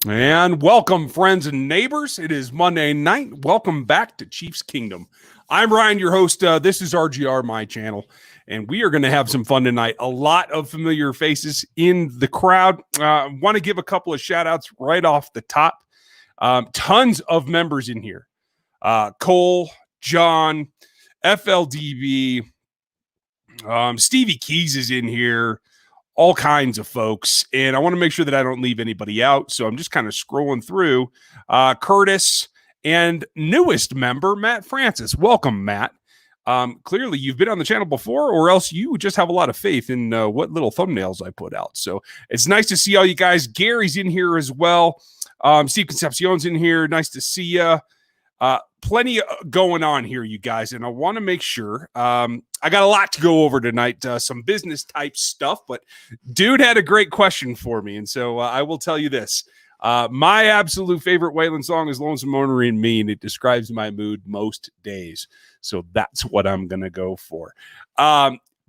And welcome, friends and neighbors. It is Monday night. Welcome back to Chiefs Kingdom. I'm Ryan, your host. This is RGR, my channel, and we are going to have some fun tonight. A lot of familiar faces in the crowd. Want to give a couple of shout outs right off the top. Tons of members in here. Cole, John, FLDB, Stevie Keys is in here. All kinds of folks, and I want to make sure that I don't leave anybody out, so I'm just kind of scrolling through. Curtis and newest member, Matt Francis. Welcome, Matt. Clearly, you've been on the channel before, or else you just have a lot of faith in what little thumbnails I put out. So it's nice to see all you guys. Gary's in here as well. Steve Concepcion's in here. Nice to see you. Plenty going on here, you guys, and I want to make sure. I got a lot to go over tonight, some business type stuff, but dude had a great question for me, and so I will tell you this. My absolute favorite Waylon song is Lonesome Moner and Me, and it describes my mood most days, so that's what I'm going to go for.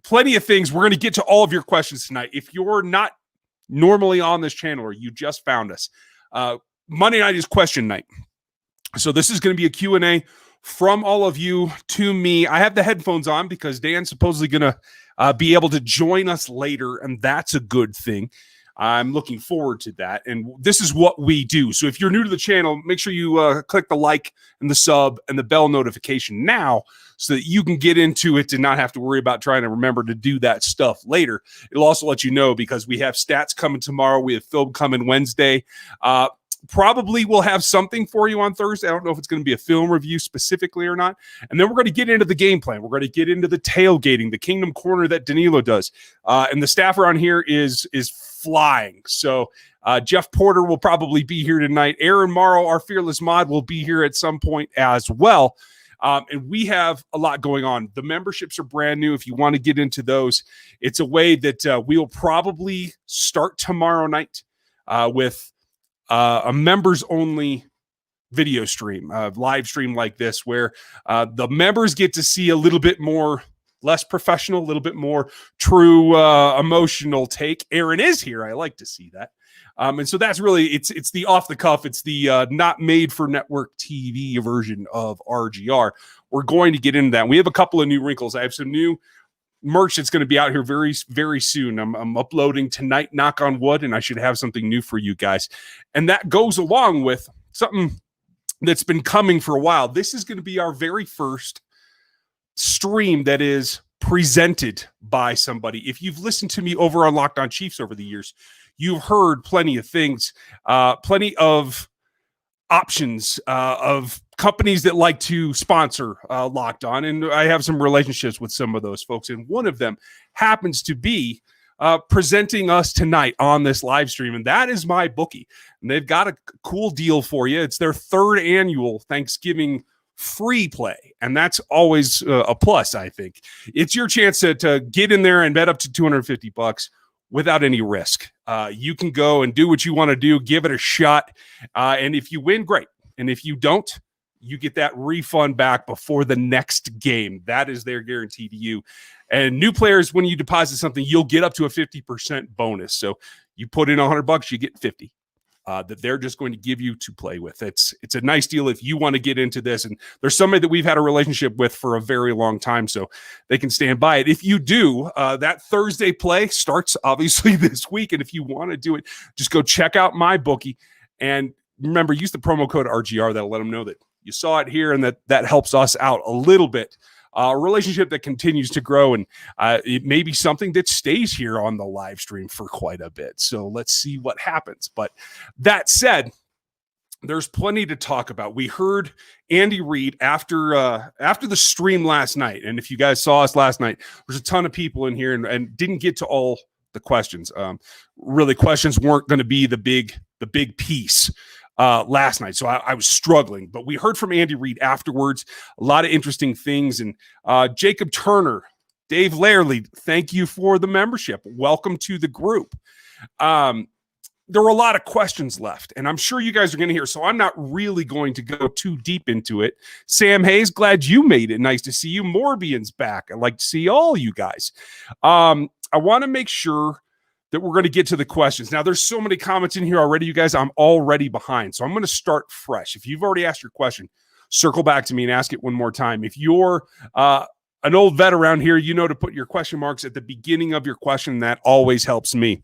Plenty of things. We're going to get to all of your questions tonight. If you're not normally on this channel or you just found us, Monday night is question night. So this is going to be a Q&A from all of you to me. I have the headphones on because Dan's supposedly going to be able to join us later, and that's a good thing. I'm looking forward to that, and this is what we do. So if you're new to the channel, make sure you click the like and the sub and the bell notification now so that you can get into it and not have to worry about trying to remember to do that stuff later. It'll also let you know because we have stats coming tomorrow. We have film coming Wednesday. Probably we'll have something for you on Thursday. I don't know if it's going to be a film review specifically or not. And then we're going to get into the game plan. We're going to get into the tailgating, the Kingdom Corner that Danilo does. And the staff around here is flying. So Jeff Porter will probably be here tonight. Aaron Morrow, our fearless mod, will be here at some point as well. And we have a lot going on. The memberships are brand new. If you want to get into those, it's a way that we will probably start tomorrow night with a members only video stream, live stream like this, where the members get to see a little bit more, less professional, a little bit more true emotional take. Aaron is here. I like to see that. And so that's really, it's the off the cuff. It's the not made for network TV version of RGR. We're going to get into that. We have a couple of new wrinkles. I have some new merch that's going to be out here very, very soon. I'm uploading tonight, knock on wood, and I should have something new for you guys. And that goes along with something that's been coming for a while. This is going to be our very first stream that is presented by somebody. If you've listened to me over on Locked On Chiefs over the years, you've heard plenty of things, plenty of options of companies that like to sponsor Locked On, and I have some relationships with some of those folks, and one of them happens to be presenting us tonight on this live stream, and that is my bookie. And they've got a cool deal for you. It's their third annual Thanksgiving free play, and that's always a plus. I think it's your chance to get in there and bet up to $250 without any risk. You can go and do what you want to do, give it a shot, and if you win, great. And if you don't, you get that refund back before the next game. That is their guarantee to you. And new players, when you deposit something, you'll get up to a 50% bonus. So you put in $100, you get 50 that they're just going to give you to play with. It's a nice deal if you want to get into this. And there's somebody that we've had a relationship with for a very long time, so they can stand by it. If you do, that Thursday play starts obviously this week. And if you want to do it, just go check out my bookie. And remember, use the promo code RGR. That'll let them know that you saw it here and that helps us out a little bit. A relationship that continues to grow, and it may be something that stays here on the live stream for quite a bit. So let's see what happens. But that said, there's plenty to talk about. We heard Andy Reid after the stream last night, and if you guys saw us last night, there's a ton of people in here and didn't get to all the questions. Really, questions weren't going to be the big piece last night. So I was struggling, but we heard from Andy Reid afterwards, a lot of interesting things. And Jacob Turner, Dave Lairley, thank you for the membership. Welcome to the group. There were a lot of questions left, and I'm sure you guys are going to hear, so I'm not really going to go too deep into it. Sam Hayes, glad you made it. Nice to see you. Morbian's back. I'd like to see all you guys. I want to make sure that we're going to get to the questions. Now, there's so many comments in here already, you guys. I'm already behind. So I'm going to start fresh. If you've already asked your question, circle back to me and ask it one more time. If you're an old vet around here, you know to put your question marks at the beginning of your question. That always helps me.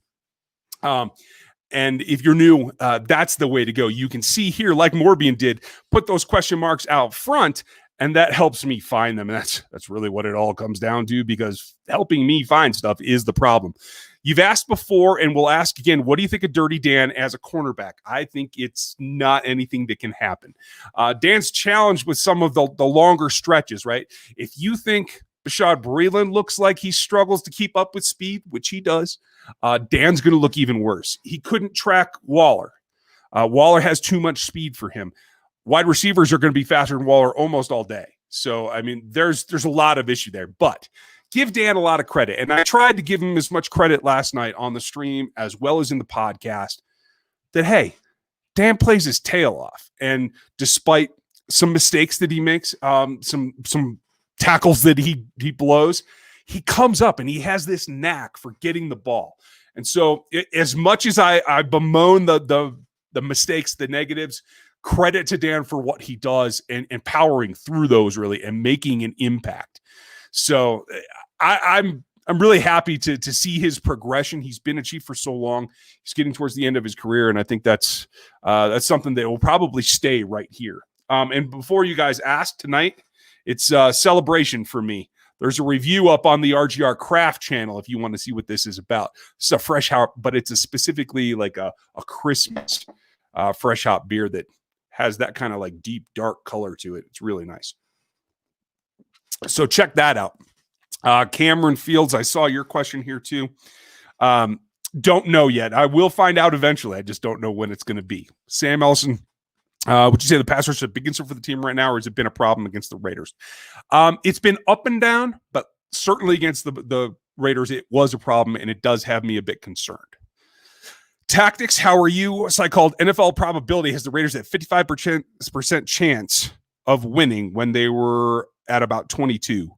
And if you're new, that's the way to go. You can see here, like Morbian did, put those question marks out front, and that helps me find them. And that's really what it all comes down to, because helping me find stuff is the problem. You've asked before, and we'll ask again, what do you think of Dirty Dan as a cornerback? I think it's not anything that can happen. Dan's challenged with some of the longer stretches, right? If you think Bashaud Breeland looks like he struggles to keep up with speed, which he does, Dan's going to look even worse. He couldn't track Waller. Waller has too much speed for him. Wide receivers are going to be faster than Waller almost all day. So, I mean, there's a lot of issue there. But give Dan a lot of credit. And I tried to give him as much credit last night on the stream as well as in the podcast that, hey, Dan plays his tail off. And despite some mistakes that he makes, some tackles that he blows, he comes up and he has this knack for getting the ball. And so as much as I bemoan the mistakes, the negatives, credit to Dan for what he does and powering through those really and making an impact. So I'm really happy to see his progression. He's been a Chief for so long. He's getting towards the end of his career, and I think that's something that will probably stay right here. And before you guys ask tonight, it's a celebration for me. There's a review up on the RGR Craft channel if you want to see what this is about. It's a fresh hop, but it's specifically like a Christmas fresh hop beer that has that kind of like deep, dark color to it. It's really nice. So check that out. Cameron Fields, I saw your question here too. Don't know yet. I will find out eventually. I just don't know when it's going to be. Sam Ellison, would you say the pass rush is a big concern for the team right now, or has it been a problem against the Raiders? It's been up and down, but certainly against the Raiders, it was a problem, and it does have me a bit concerned. Tactics, how are you? So I called NFL probability has the Raiders at 55% chance of winning when they were at about 22.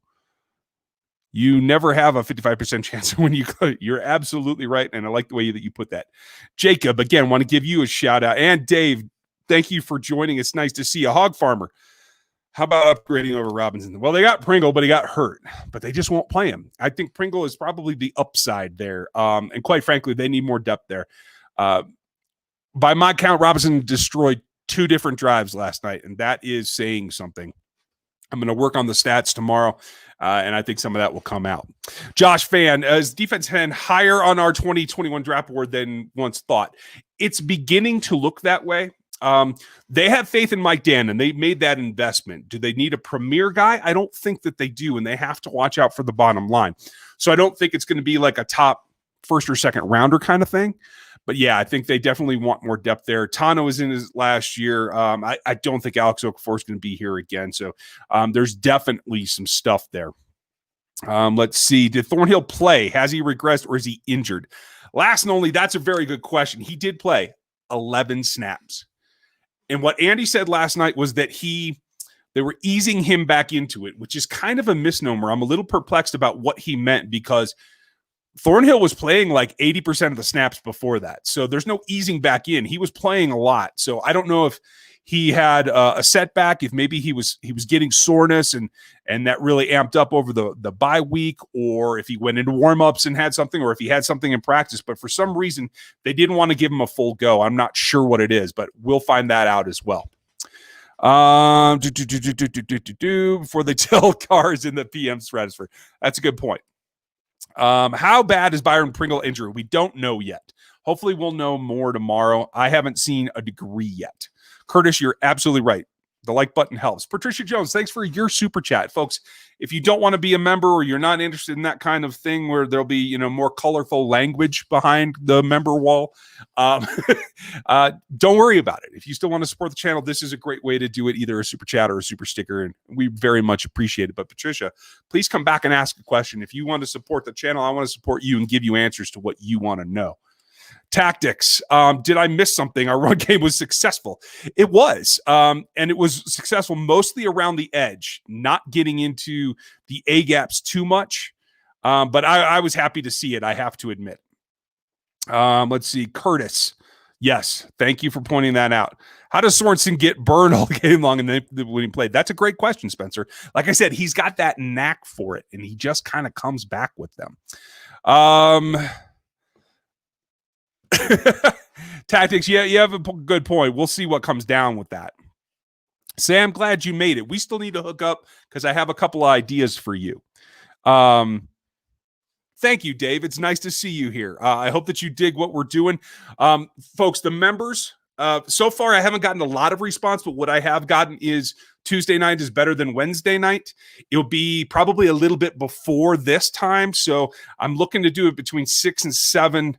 You never have a 55% chance when you're absolutely right, and I like the way that you put that. Jacob, again, want to give you a shout out. And Dave, thank you for joining. It's nice to see a hog farmer. How about upgrading over Robinson? Well, they got Pringle, but he got hurt, but they just won't play him. I think Pringle is probably the upside there. And quite frankly, they need more depth there. By my count, Robinson destroyed 2 different drives last night, and that is saying something. I'm going to work on the stats tomorrow, and I think some of that will come out. Josh Fan, as defense end higher on our 2021 draft board than once thought. It's beginning to look that way. They have faith in Mike Dan, and they made that investment. Do they need a premier guy? I don't think that they do, and they have to watch out for the bottom line. So I don't think it's going to be like a top first or second rounder kind of thing. But yeah, I think they definitely want more depth there. Tano is in his last year. I don't think Alex Okafor is going to be here again. So there's definitely some stuff there. Let's see. Did Thornhill play? Has he regressed or is he injured? Last and only, that's a very good question. He did play 11 snaps. And what Andy said last night was that they were easing him back into it, which is kind of a misnomer. I'm a little perplexed about what he meant, because Thornhill was playing like 80% of the snaps before that. So there's no easing back in. He was playing a lot. So I don't know if he had a setback, if maybe he was getting soreness and that really amped up over the bye week, or if he went into warmups and had something, or if he had something in practice. But for some reason, they didn't want to give him a full go. I'm not sure what it is, but we'll find that out as well. Before they tell cars in the PM stratosphere. That's a good point. How bad is Byron Pringle injury? We don't know yet. Hopefully we'll know more tomorrow. I haven't seen a degree yet. Curtis, you're absolutely right. The like button helps. Patricia Jones, thanks for your super chat. Folks, if you don't want to be a member, or you're not interested in that kind of thing where there'll be, more colorful language behind the member wall, don't worry about it. If you still want to support the channel, this is a great way to do it, either a super chat or a super sticker, and we very much appreciate it. But Patricia, please come back and ask a question. If you want to support the channel, I want to support you and give you answers to what you want to know. Tactics. Did I miss something? Our run game was successful. It was. And it was successful mostly around the edge, not getting into the A gaps too much. But I was happy to see it, I have to admit. Let's see. Curtis. Yes. Thank you for pointing that out. How does Sorensen get burned all game long when he played? That's a great question, Spencer. Like I said, he's got that knack for it, and he just kind of comes back with them. Tactics. Yeah, you have a good point. We'll see what comes down with that. Sam, glad you made it. We still need to hook up because I have a couple of ideas for you. Thank you, Dave. It's nice to see you here. I hope that you dig what we're doing. Folks, the members, so far I haven't gotten a lot of response, but what I have gotten is Tuesday night is better than Wednesday night. It'll be probably a little bit before this time. So I'm looking to do it between 6 and 7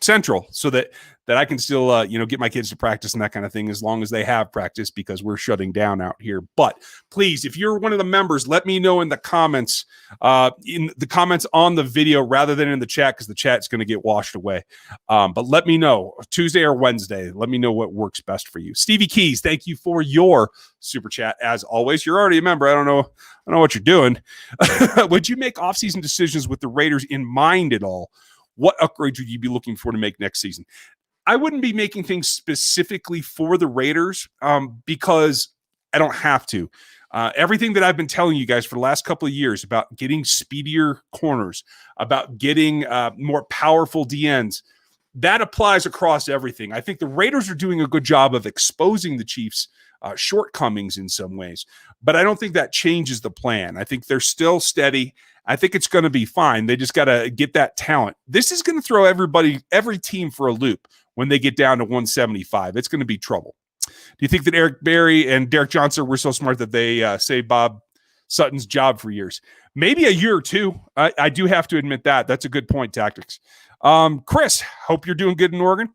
Central, so that I can still, get my kids to practice and that kind of thing, as long as they have practice, because we're shutting down out here. But please, if you're one of the members, let me know in the comments on the video rather than in the chat, because the chat's going to get washed away. But let me know Tuesday or Wednesday. Let me know what works best for you. Stevie Keys, thank you for your super chat. As always, you're already a member. I don't know what you're doing. Would you make offseason decisions with the Raiders in mind at all? What upgrades would you be looking for to make next season? I wouldn't be making things specifically for the Raiders because I don't have to. Everything that I've been telling you guys for the last couple of years about getting speedier corners, about getting more powerful DNs, that applies across everything. I think the Raiders are doing a good job of exposing the Chiefs' shortcomings in some ways, but I don't think that changes the plan. I think they're still steady. I think it's going to be fine. They just got to get that talent. This is going to throw every team for a loop when they get down to 175. It's going to be trouble. Do you think that Eric Berry and Derek Johnson were so smart that they saved Bob Sutton's job for years? Maybe a year or two. I do have to admit that. That's a good point, Tactics. Chris, hope you're doing good in Oregon.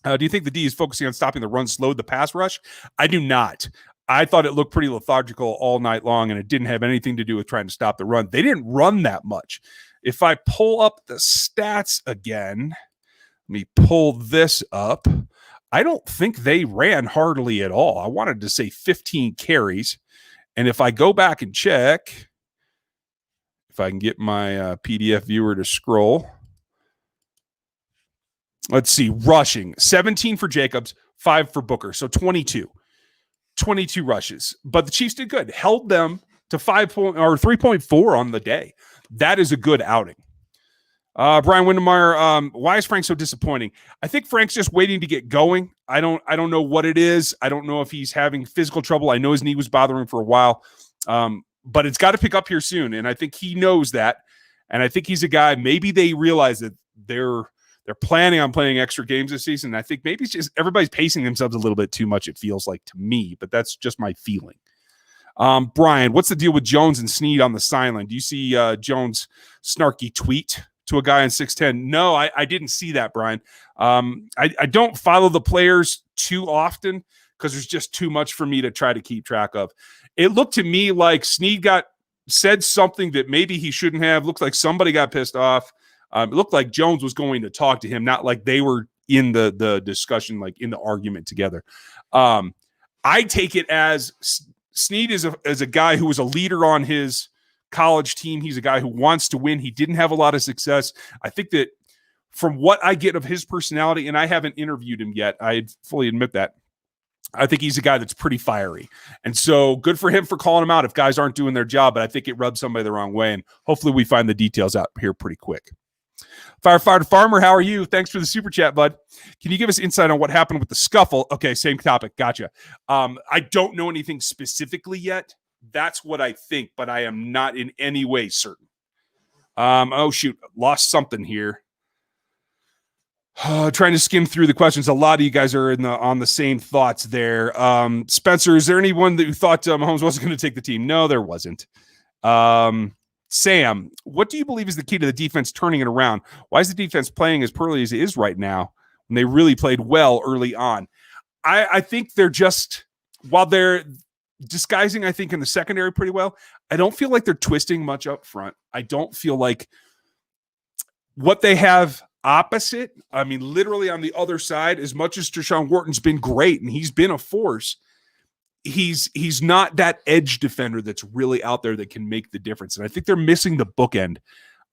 Do you think the D is focusing on stopping the run, slowed the pass rush? I do not. I thought it looked pretty lethargical all night long, and it didn't have anything to do with trying to stop the run. They didn't run that much. If I pull up the stats again, let me pull this up. I don't think they ran hardly at all. I wanted to say 15 carries. And if I go back and check, if I can get my PDF viewer to scroll. Let's see, rushing, 17 for Jacobs, 5 for Booker, so 22 rushes. But the Chiefs did good, held them to 3.4 on the day. That is a good outing. Brian Windemeyer, why is Frank so disappointing? I think Frank's just waiting to get going. I don't know what it is. I don't know if he's having physical trouble. I know his knee was bothering him for a while, but it's got to pick up here soon, and I think he knows that. And I think he's a guy. Maybe they realize that they're planning on playing extra games this season. I think maybe it's just everybody's pacing themselves a little bit too much, it feels like to me, but that's just my feeling. Brian, what's the deal with Jones and Snead on the sideline? Do you see Jones' snarky tweet to a guy in 6'10"? No, I didn't see that, Brian. I don't follow the players too often because there's just too much for me to try to keep track of. It looked to me like Snead said something that maybe he shouldn't have. Looked like somebody got pissed off. It looked like Jones was going to talk to him, not like they were in the discussion, like in the argument together. I take it as Snead is a guy who was a leader on his college team. He's a guy who wants to win. He didn't have a lot of success. I think that from what I get of his personality, and I haven't interviewed him yet, I fully admit that, I think he's a guy that's pretty fiery. And so good for him for calling him out if guys aren't doing their job, but I think it rubs somebody the wrong way, and hopefully we find the details out here pretty quick. Firefighter Farmer, how are you? Thanks for the super chat, bud. Can you give us insight on what happened with the scuffle? Okay, same topic. Gotcha. I don't know anything specifically yet. That's what I think, but I am not in any way certain. Oh, shoot. Lost something here. Trying to skim through the questions. A lot of you guys are on the same thoughts there. Spencer, is there anyone that you thought Mahomes wasn't going to take the team? No, there wasn't. Sam, what do you believe is the key to the defense turning it around? Why is the defense playing as poorly as it is right now when they really played well early on? I think they're just, while they're disguising, I think, in the secondary pretty well, I don't feel like they're twisting much up front. I don't feel like what they have opposite, I mean, literally on the other side, as much as Deshaun Wharton's been great and he's been a force, he's not that edge defender that's really out there that can make the difference. And I think they're missing the bookend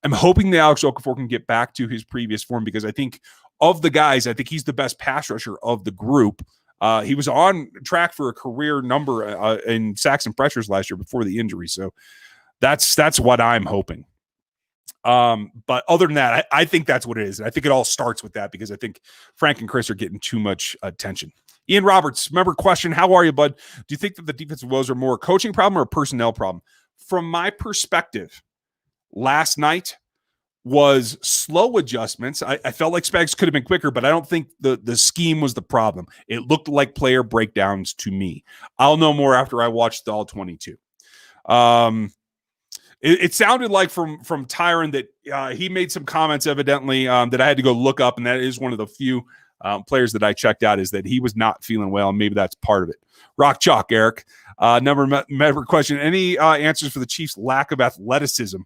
I'm hoping that Alex Okafor can get back to his previous form, because I think of the guys, I think he's the best pass rusher of the group. He was on track for a career number in sacks and pressures last year before the injury. So that's what I'm hoping. But other than that, I think that's what it is. And I think it all starts with that, because I think Frank and Chris are getting too much attention. Ian Roberts, remember question, how are you, bud? Do you think that the defensive woes are more a coaching problem or a personnel problem? From my perspective, last night was slow adjustments. I felt like Spags could have been quicker, but I don't think the scheme was the problem. It looked like player breakdowns to me. I'll know more after I watched the all 22. It sounded like from Tyron that he made some comments evidently that I had to go look up, and that is one of the few players that I checked out, is that he was not feeling well, and maybe that's part of it. Rock chalk, Eric. Member question, any answers for the Chiefs' lack of athleticism?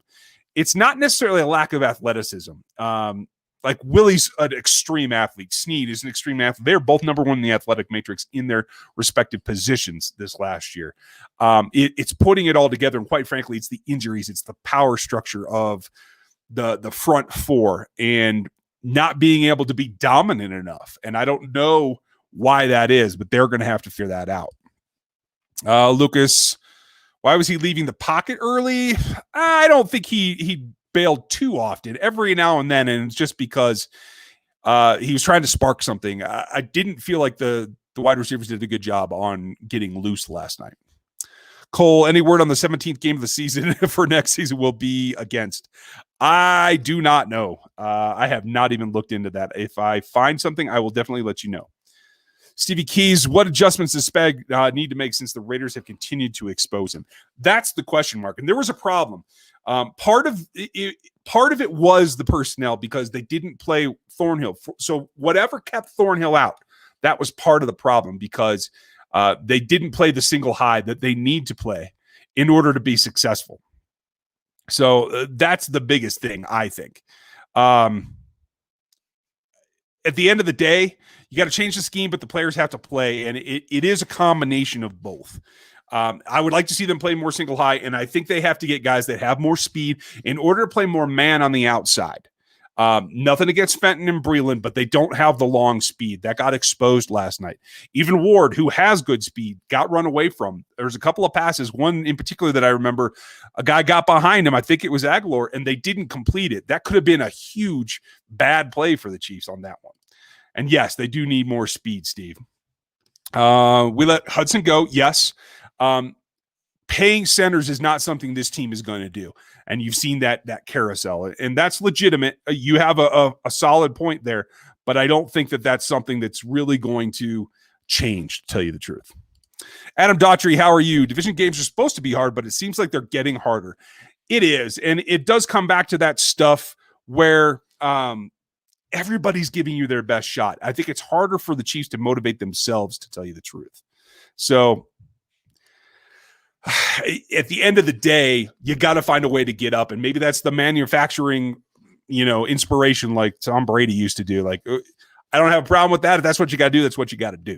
It's not necessarily a lack of athleticism. Like Willie's an extreme athlete. Snead is an extreme athlete. They're both number one in the athletic matrix in their respective positions this last year. It's putting it all together, and quite frankly, it's the injuries. It's the power structure of the front four and not being able to be dominant enough. And I don't know why that is, but they're going to have to figure that out. Lucas, why was he leaving the pocket early? I don't think he bailed too often, every now and then, and it's just because he was trying to spark something. I didn't feel like the wide receivers did a good job on getting loose last night. Cole, any word on the 17th game of the season for next season will be against? I do not know. I have not even looked into that. If I find something, I will definitely let you know. Stevie Keys, what adjustments does Spag need to make since the Raiders have continued to expose him? That's the question mark. And there was a problem. Part of it was the personnel, because they didn't play Thornhill. So whatever kept Thornhill out, that was part of the problem, because they didn't play the single high that they need to play in order to be successful. So that's the biggest thing, I think. At the end of the day, you got to change the scheme, but the players have to play, and it is a combination of both. I would like to see them play more single high, and I think they have to get guys that have more speed in order to play more man on the outside. Nothing against Fenton and Breland, but they don't have the long speed. That got exposed last night. Even Ward, who has good speed, got run away from. There's a couple of passes, one in particular that I remember, a guy got behind him, I think it was Aguilar, and they didn't complete it. That could have been a huge bad play for the Chiefs on that one. And yes, they do need more speed, Steve. We let Hudson go, yes. Paying centers is not something this team is going to do. And you've seen that carousel, and that's legitimate. You have a solid point there, but I don't think that that's something that's really going to change, to tell you the truth. Adam Daughtry, how are you? Division games are supposed to be hard, but it seems like they're getting harder. It is, and it does come back to that stuff where everybody's giving you their best shot. I think it's harder for the Chiefs to motivate themselves, to tell you the truth. So at the end of the day, you got to find a way to get up. And maybe that's the manufacturing, inspiration like Tom Brady used to do. Like, I don't have a problem with that. If that's what you got to do, that's what you got to do.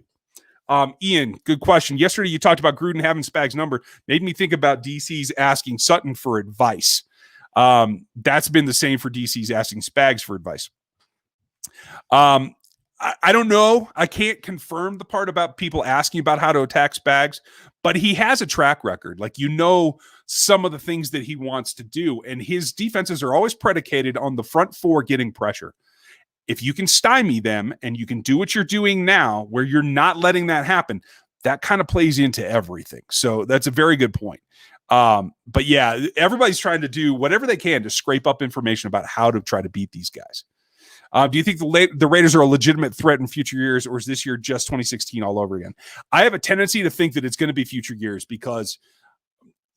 Ian, good question. Yesterday, you talked about Gruden having Spags' number. Made me think about DC's asking Sutton for advice. That's been the same for DC's asking Spags for advice. I don't know. I can't confirm the part about people asking about how to attack Spags, but he has a track record. Like, some of the things that he wants to do, and his defenses are always predicated on the front four getting pressure. If you can stymie them and you can do what you're doing now, where you're not letting that happen, that kind of plays into everything. So that's a very good point. But yeah, everybody's trying to do whatever they can to scrape up information about how to try to beat these guys. Do you think the Raiders are a legitimate threat in future years, or is this year just 2016 all over again? I have a tendency to think that it's going to be future years, because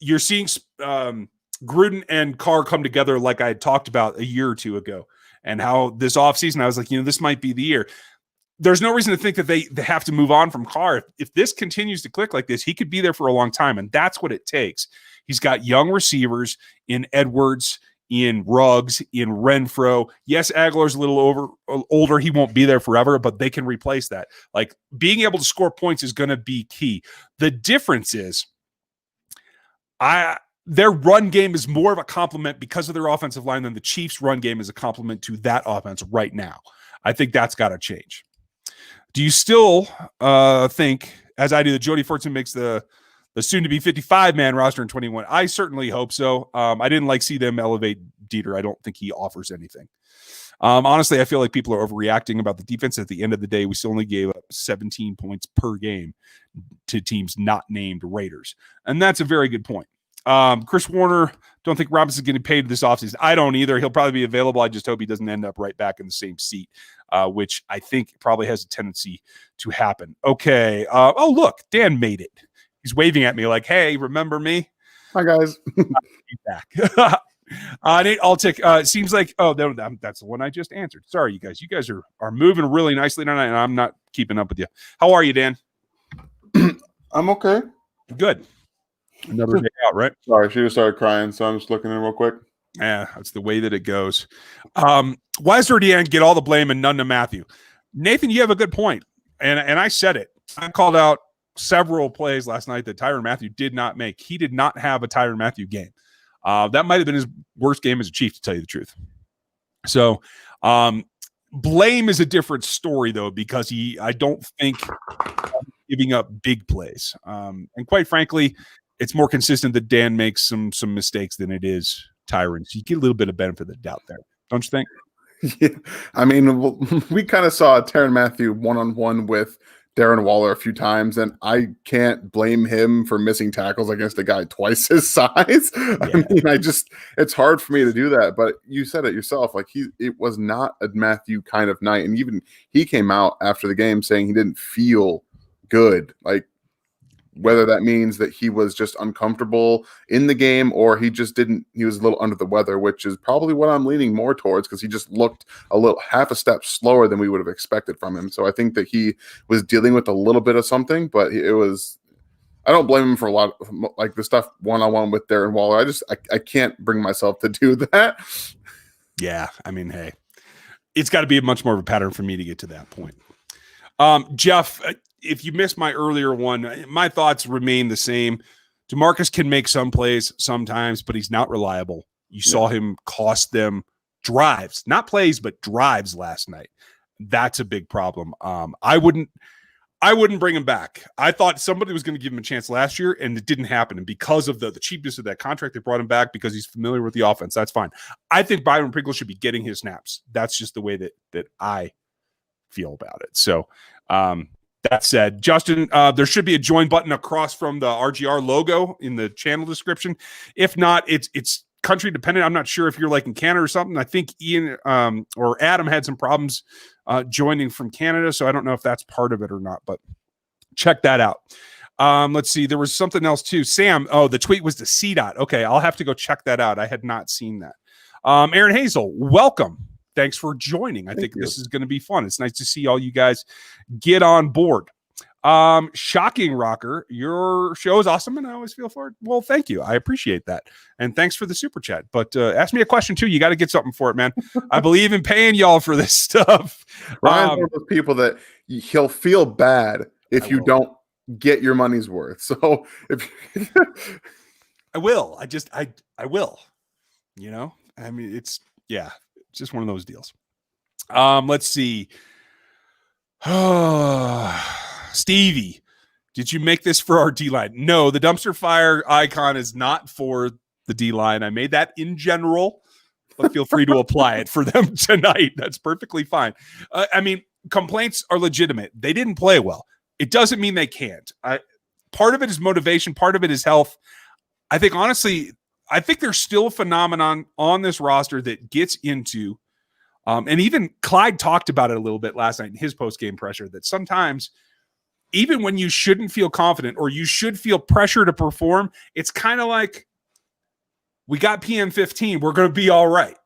you're seeing Gruden and Carr come together like I had talked about a year or two ago, and how this offseason I was like, this might be the year. There's no reason to think that they have to move on from Carr. If this continues to click like this, he could be there for a long time, and that's what it takes. He's got young receivers in Edwards, in Ruggs, in Renfro. Yes, Aguilar's a little older. He won't be there forever, but they can replace that. Like, being able to score points is going to be key. The difference is their run game is more of a compliment because of their offensive line than the Chiefs' run game is a compliment to that offense right now. I think that's got to change. Do you still think, as I do, that Jody Fortson makes the soon-to-be 55-man roster in 21? I certainly hope so. I didn't see them elevate Dieter. I don't think he offers anything. Honestly, I feel like people are overreacting about the defense. At the end of the day, we still only gave up 17 points per game to teams not named Raiders. And that's a very good point. Chris Warner, don't think Robinson's getting paid this offseason. I don't either. He'll probably be available. I just hope he doesn't end up right back in the same seat, which I think probably has a tendency to happen. Okay. Oh, look, Dan made it. He's waving at me like, hey, remember me? Hi, guys. Back. Nate Altick, seems like, that's the one I just answered. Sorry, you guys. You guys are moving really nicely tonight, and I'm not keeping up with you. How are you, Dan? I'm okay. Good. Another day out, right? Sorry, she just started crying, so I'm just looking in real quick. Yeah, that's the way that it goes. Why does Deandre get all the blame and none to Matthew? Nathan, you have a good point, and I said it. I called out several plays last night that Tyrann Mathieu did not make. He did not have a Tyrann Mathieu game. That might have been his worst game as a Chief, to tell you the truth. So, blame is a different story, though, because I don't think giving up big plays. And quite frankly, it's more consistent that Dan makes some mistakes than it is Tyrann. So you get a little bit of benefit of the doubt there, don't you think? Yeah. I mean, we kind of saw Tyrann Mathieu one-on-one with Darren Waller a few times, and I can't blame him for missing tackles against a guy twice his size. Yeah. I mean, it's hard for me to do that, but you said it yourself. It was not a Mathieu kind of night, and even he came out after the game saying he didn't feel good. Whether that means that he was just uncomfortable in the game or he was a little under the weather, which is probably what I'm leaning more towards because he just looked half a step slower than we would have expected from him. So I think that he was dealing with a little bit of something, but I don't blame him for a lot of the stuff one-on-one with Darren Waller. I can't bring myself to do that. Yeah. I mean, hey, it's got to be much more of a pattern for me to get to that point. Jeff, if you missed my earlier one, my thoughts remain the same. DeMarcus can make some plays sometimes, but he's not reliable. You saw him cost them drives, not plays, but drives last night. That's a big problem. I wouldn't bring him back. I thought somebody was going to give him a chance last year, and it didn't happen. And because of the cheapness of that contract, they brought him back because he's familiar with the offense. That's fine. I think Byron Pringle should be getting his snaps. That's just the way that I feel about it. So, that said, Justin, there should be a join button across from the RGR logo in the channel description. If not, it's country dependent. I'm not sure if you're in Canada or something. I think Ian or Adam had some problems joining from Canada, so I don't know if that's part of it or not, but check that out. Let's see. There was something else too. Sam, the tweet was the CDOT. Okay, I'll have to go check that out. I had not seen that. Aaron Hazel, welcome. Thanks for joining. I think this is going to be fun. It's nice to see all you guys get on board. Shocking Rocker, your show is awesome, and I always feel for it. Well, thank you. I appreciate that. And thanks for the super chat. But ask me a question, too. You got to get something for it, man. I believe in paying y'all for this stuff. Ryan's one of those people that he'll feel bad if you don't get your money's worth. So if I will. I will. I mean, it's just one of those deals. Let's see. Stevie, did you make this for our D-line? No, the dumpster fire icon is not for the D-line. I made that in general, but feel free to apply it for them tonight. That's perfectly fine. I mean, complaints are legitimate. They didn't play well. It doesn't mean they can't. Part of it is motivation. Part of it is health. I think, honestly, there's still a phenomenon on this roster that gets into, and even Clyde talked about it a little bit last night in his post-game pressure, that sometimes even when you shouldn't feel confident or you should feel pressure to perform, it's kind of like, we got PM15, we're going to be all right.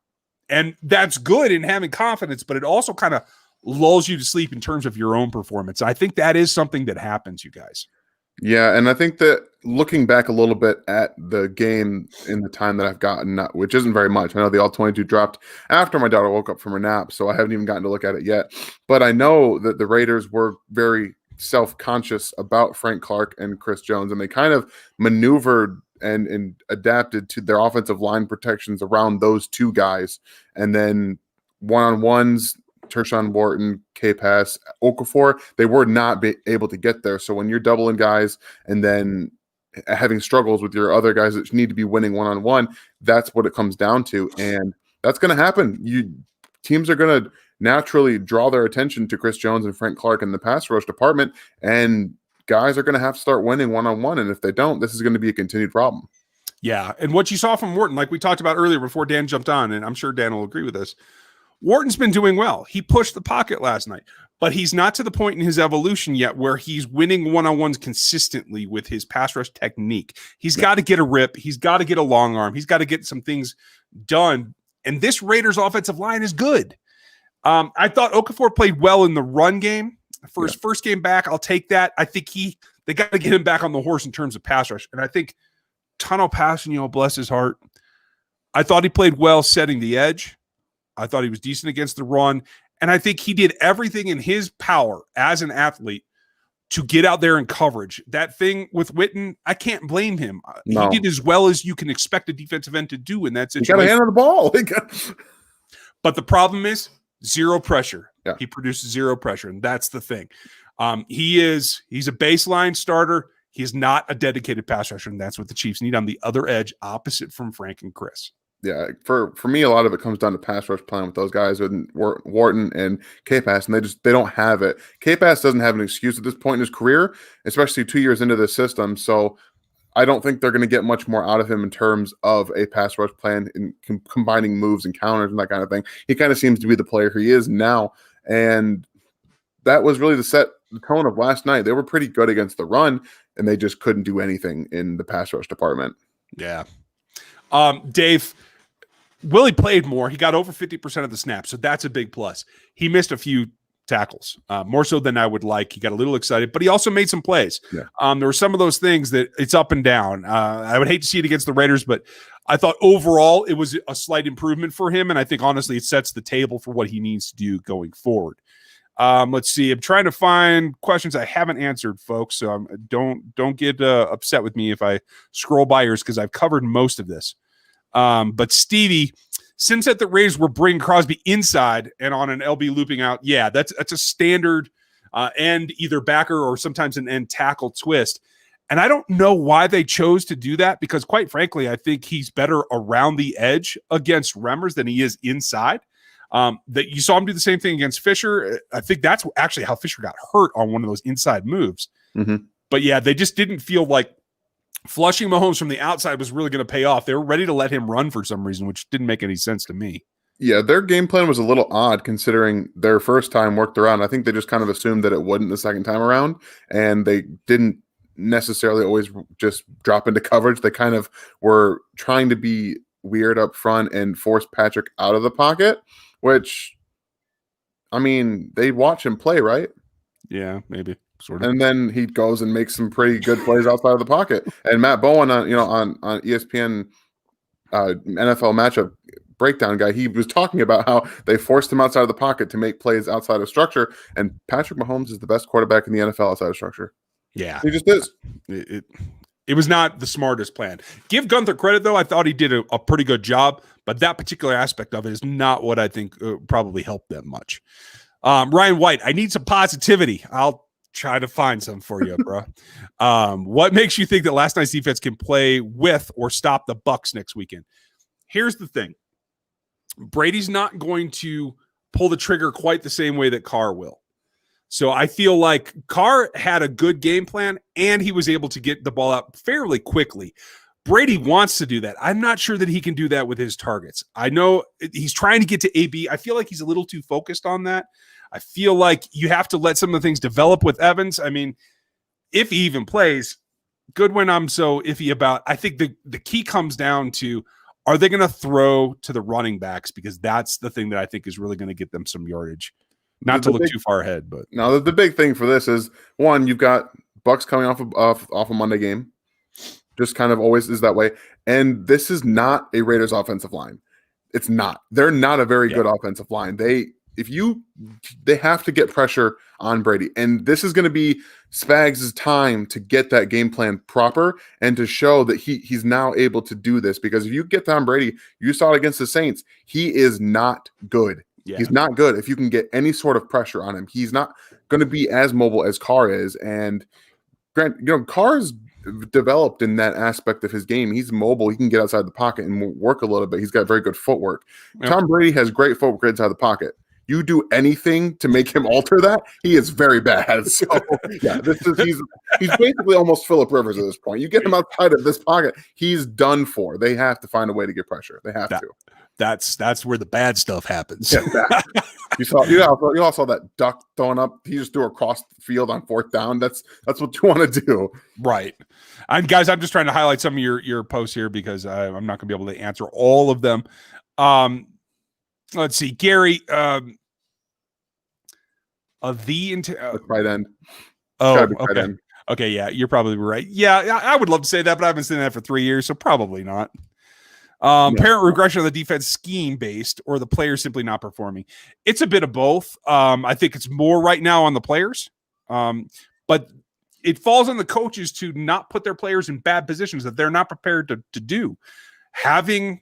And that's good in having confidence, but it also kind of lulls you to sleep in terms of your own performance. I think that is something that happens, you guys. Yeah, and I think that looking back a little bit at the game in the time that I've gotten, which isn't very much. I know the All-22 dropped after my daughter woke up from her nap, so I haven't even gotten to look at it yet. But I know that the Raiders were very self-conscious about Frank Clark and Chris Jones, and they kind of maneuvered and adapted to their offensive line protections around those two guys, and then one-on-ones, Tershawn Wharton, K-Pass, Okafor, they were not able to get there. So when you're doubling guys and then having struggles with your other guys that need to be winning one-on-one, that's what it comes down to, and that's going to happen. Teams are going to naturally draw their attention to Chris Jones and Frank Clark in the pass rush department, and guys are going to have to start winning one-on-one, and if they don't, this is going to be a continued problem. Yeah, and what you saw from Wharton, like we talked about earlier before Dan jumped on, and I'm sure Dan will agree with this, Wharton's been doing well. He pushed the pocket last night, but he's not to the point in his evolution yet where he's winning one-on-ones consistently with his pass rush technique. He's got to get a rip. He's got to get a long arm. He's got to get some things done, and this Raiders offensive line is good. I thought Okafor played well in the run game. For his first game back, I'll take that. I think they got to get him back on the horse in terms of pass rush. And I think Tunnel Passanio, bless his heart, I thought he played well setting the edge. I thought he was decent against the run. And I think he did everything in his power as an athlete to get out there in coverage. That thing with Witten, I can't blame him. No. He did as well as you can expect a defensive end to do in that situation. He got a hand on the ball. But the problem is zero pressure. Yeah. He produces zero pressure, and that's the thing. He's a baseline starter. He is not a dedicated pass rusher, and that's what the Chiefs need on the other edge, opposite from Frank and Chris. Yeah, for me, a lot of it comes down to pass rush playing with those guys, with Wharton and K-Pass, and they don't have it. K-Pass doesn't have an excuse at this point in his career, especially 2 years into this system. So I don't think they're going to get much more out of him in terms of a pass rush plan and combining moves and counters and that kind of thing. He kind of seems to be the player he is now, and that was really the tone of last night. They were pretty good against the run, and they just couldn't do anything in the pass rush department. Yeah. Dave, Willie played more. He got over 50% of the snaps, so that's a big plus. He missed a few tackles, more so than I would like. He got a little excited, but he also made some plays. Yeah. There were some of those things that it's up and down. I would hate to see it against the Raiders, but I thought overall it was a slight improvement for him, and I think honestly it sets the table for what he needs to do going forward. Let's see. I'm trying to find questions I haven't answered, folks. So don't get upset with me if I scroll by yours because I've covered most of this. But Stevie, since that the Rays were bringing Crosby inside and on an LB looping out, yeah, that's a standard end, either backer or sometimes an end tackle twist. And I don't know why they chose to do that because, quite frankly, I think he's better around the edge against Remmers than he is inside. That you saw him do the same thing against Fisher. I think that's actually how Fisher got hurt on one of those inside moves. Mm-hmm. But yeah, they just didn't feel like flushing Mahomes from the outside was really going to pay off. They were ready to let him run for some reason, which didn't make any sense to me. Yeah, their game plan was a little odd considering their first time worked around. I think they just kind of assumed that it wouldn't the second time around, and they didn't necessarily always just drop into coverage. They kind of were trying to be weird up front and force Patrick out of the pocket, which, I mean, they watch him play, right? Yeah, maybe. Sort of. And then he goes and makes some pretty good plays outside of the pocket. And Matt Bowen, on ESPN NFL matchup breakdown guy, he was talking about how they forced him outside of the pocket to make plays outside of structure. And Patrick Mahomes is the best quarterback in the NFL outside of structure. Yeah, he just is. It was not the smartest plan. Give Gunther credit, though. I thought he did a pretty good job, but that particular aspect of it is not what I think probably helped them much. Ryan White, I need some positivity. I'll try to find some for you, bro. What makes you think that last night's defense can play with or stop the Bucs next weekend? Here's the thing. Brady's not going to pull the trigger quite the same way that Carr will. So I feel like Carr had a good game plan, and he was able to get the ball out fairly quickly. Brady wants to do that. I'm not sure that he can do that with his targets. I know he's trying to get to AB. I feel like he's a little too focused on that. I feel like you have to let some of the things develop with Evans. I mean, if he even plays, Goodwin I'm so iffy about. I think the key comes down to, are they going to throw to the running backs? Because that's the thing that I think is really going to get them some yardage. Not to look too far ahead, but no. The big thing for this is, one, you've got Bucs coming off a Monday game, just kind of always is that way. And this is not a Raiders offensive line. It's not. They're not a very good offensive line. they have to get pressure on Brady. And this is going to be Spags' time to get that game plan proper and to show that he's now able to do this. Because if you get Tom Brady, you saw it against the Saints, he is not good. Yeah. He's not good if you can get any sort of pressure on him. He's not going to be as mobile as Carr is. And Grant, Carr's developed in that aspect of his game. He's mobile. He can get outside the pocket and work a little bit. He's got very good footwork. Yep. Tom Brady has great footwork inside the pocket. You do anything to make him alter that, he is very bad. So yeah, he's basically almost Phillip Rivers at this point. You get him outside of this pocket, he's done for. They have to find a way to get pressure. They have to. That's where the bad stuff happens. Yeah, you all saw that duck throwing up. He just threw across the field on 4th down. That's what you want to do, right? And guys, I'm just trying to highlight some of your posts here because I'm not going to be able to answer all of them. Let's see, Gary. Tight end. Oh, okay. End. Okay, yeah, you're probably right. Yeah, I would love to say that, but I've been saying that for 3 years, so probably not. Parent regression of the defense scheme based, or the players simply not performing. It's a bit of both. I think it's more right now on the players, but it falls on the coaches to not put their players in bad positions that they're not prepared to do. Having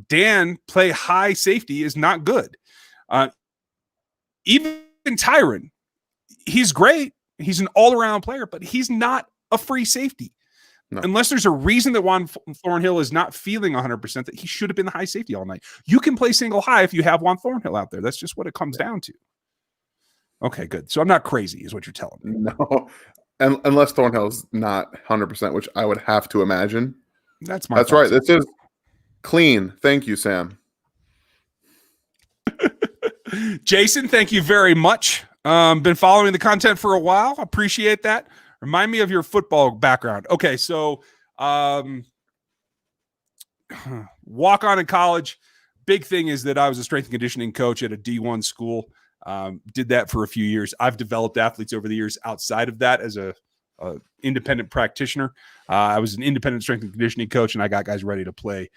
Dan play high safety is not good. Even Tyron, he's great. He's an all-around player, but he's not a free safety. No. Unless there's a reason that Juan Thornhill is not feeling 100%, that he should have been the high safety all night. You can play single high if you have Juan Thornhill out there. That's just what it comes down to. Okay, good. So I'm not crazy, is what you're telling me. No, unless Thornhill's not 100%, which I would have to imagine. That's right. This is clean. Thank you, Sam. Jason, thank you very much. Been following the content for a while. Appreciate that. Remind me of your football background. Okay, so walk on in college. Big thing is that I was a strength and conditioning coach at a D1 school. Did that for a few years. I've developed athletes over the years outside of that as a independent practitioner. I was an independent strength and conditioning coach, and I got guys ready to play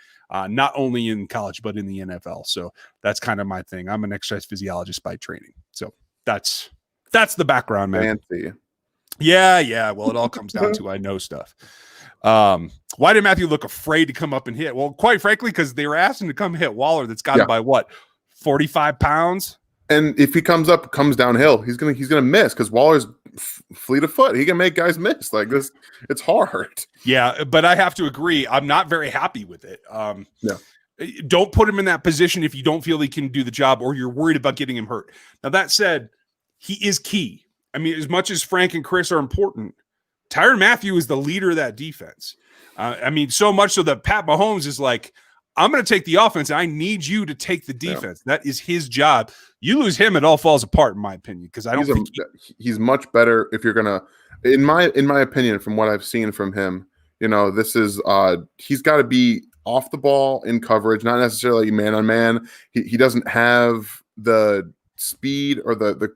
not only in college but in the NFL. So that's kind of my thing. I'm an exercise physiologist by training. So that's the background, man. Fancy. Yeah. Well, it all comes down to I know stuff. Why did Matthew look afraid to come up and hit? Well, quite frankly, because they were asking to come hit Waller. That's got him by what, 45 pounds. And if he comes downhill, he's gonna miss because Waller's fleet of foot. He can make guys miss like this. It's hard. Yeah, but I have to agree. I'm not very happy with it. Don't put him in that position if you don't feel he can do the job or you're worried about getting him hurt. Now that said, he is key. I mean, as much as Frank and Chris are important, Tyrann Mathieu is the leader of that defense. So much so that Pat Mahomes is like, I'm going to take the offense, and I need you to take the defense. Yeah. That is his job. You lose him, it all falls apart, in my opinion, because I don't think he's much better if you're going to – in my opinion, from what I've seen from him, this is he's got to be off the ball in coverage, not necessarily man-on-man. He doesn't have the speed or the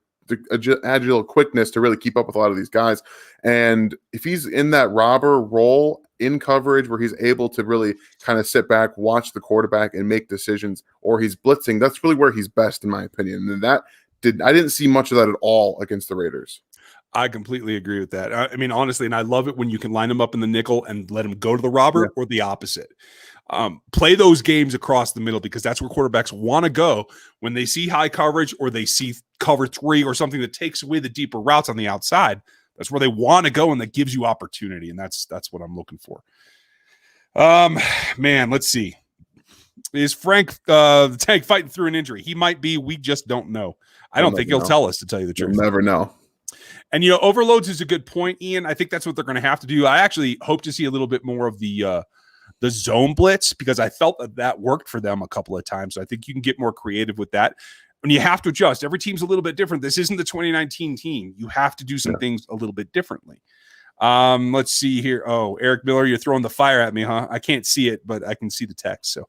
agile quickness to really keep up with a lot of these guys. And if he's in that robber role in coverage where he's able to really kind of sit back, watch the quarterback and make decisions, or he's blitzing, that's really where he's best, in my opinion. And I didn't see much of that at all against the Raiders. I completely agree with that. I mean, honestly, and I love it when you can line them up in the nickel and let him go to the robber or the opposite. Play those games across the middle because that's where quarterbacks want to go when they see high coverage or they see cover 3 or something that takes away the deeper routes on the outside. That's where they want to go, and that gives you opportunity, and that's what I'm looking for. Man, let's see. Is Frank the Tank fighting through an injury? He might be. We just don't know. I don't think he'll tell us, to tell you the truth. You'll never know. And, overloads is a good point, Ian. I think that's what they're going to have to do. I actually hope to see a little bit more of the zone blitz because I felt that worked for them a couple of times. So I think you can get more creative with that. And you have to adjust. Every team's a little bit different. This isn't the 2019 team. You have to do some things a little bit differently. Let's see here. Oh, Eric Miller, you're throwing the fire at me, huh? I can't see it, but I can see the text. So,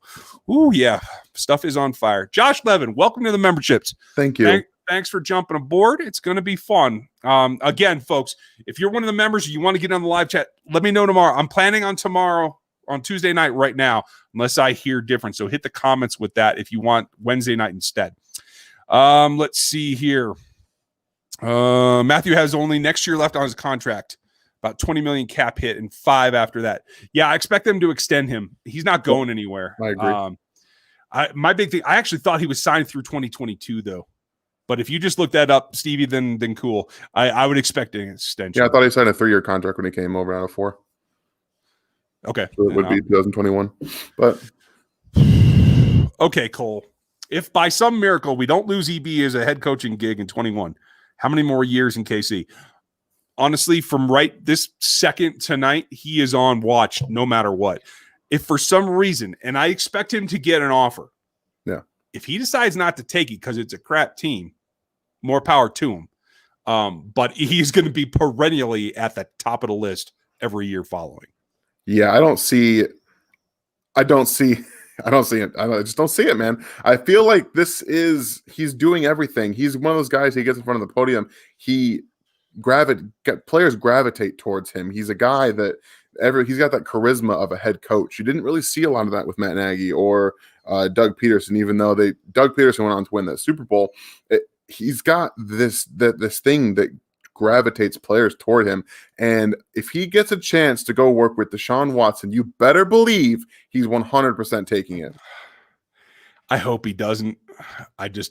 yeah, stuff is on fire. Josh Levin, welcome to the memberships. Thank you. Thanks for jumping aboard. It's going to be fun. Again, folks, if you're one of the members and you want to get on the live chat, let me know tomorrow. I'm planning on tomorrow on Tuesday night right now, unless I hear different. So hit the comments with that if you want Wednesday night instead. Let's see here. Matthew has only next year left on his contract, about 20 million cap hit and 5 after that. Yeah, I expect them to extend him. He's not going anywhere. I agree. My big thing, I actually thought he was signed through 2022 though. But if you just look that up, Stevie, then cool. I would expect an extension. Yeah, I thought he signed a 3-year contract when he came over out of 4. Okay. So it would be 2021. But okay, Cole. If by some miracle we don't lose EB as a head coaching gig in 21, how many more years in KC? Honestly, from right this second tonight, he is on watch no matter what. If for some reason, and I expect him to get an offer, if he decides not to take it because it's a crap team, more power to him. But he's going to be perennially at the top of the list every year following. Yeah, I just don't see it, man. I feel like he's doing everything. He's one of those guys, he gets in front of the podium. Players gravitate towards him. He's a guy that he's got that charisma of a head coach. You didn't really see a lot of that with Matt Nagy or Doug Peterson, even though Doug Peterson went on to win that Super Bowl. He's got this thing that gravitates players toward him. And if he gets a chance to go work with Deshaun Watson, you better believe he's 100% taking it. I hope he doesn't. I don't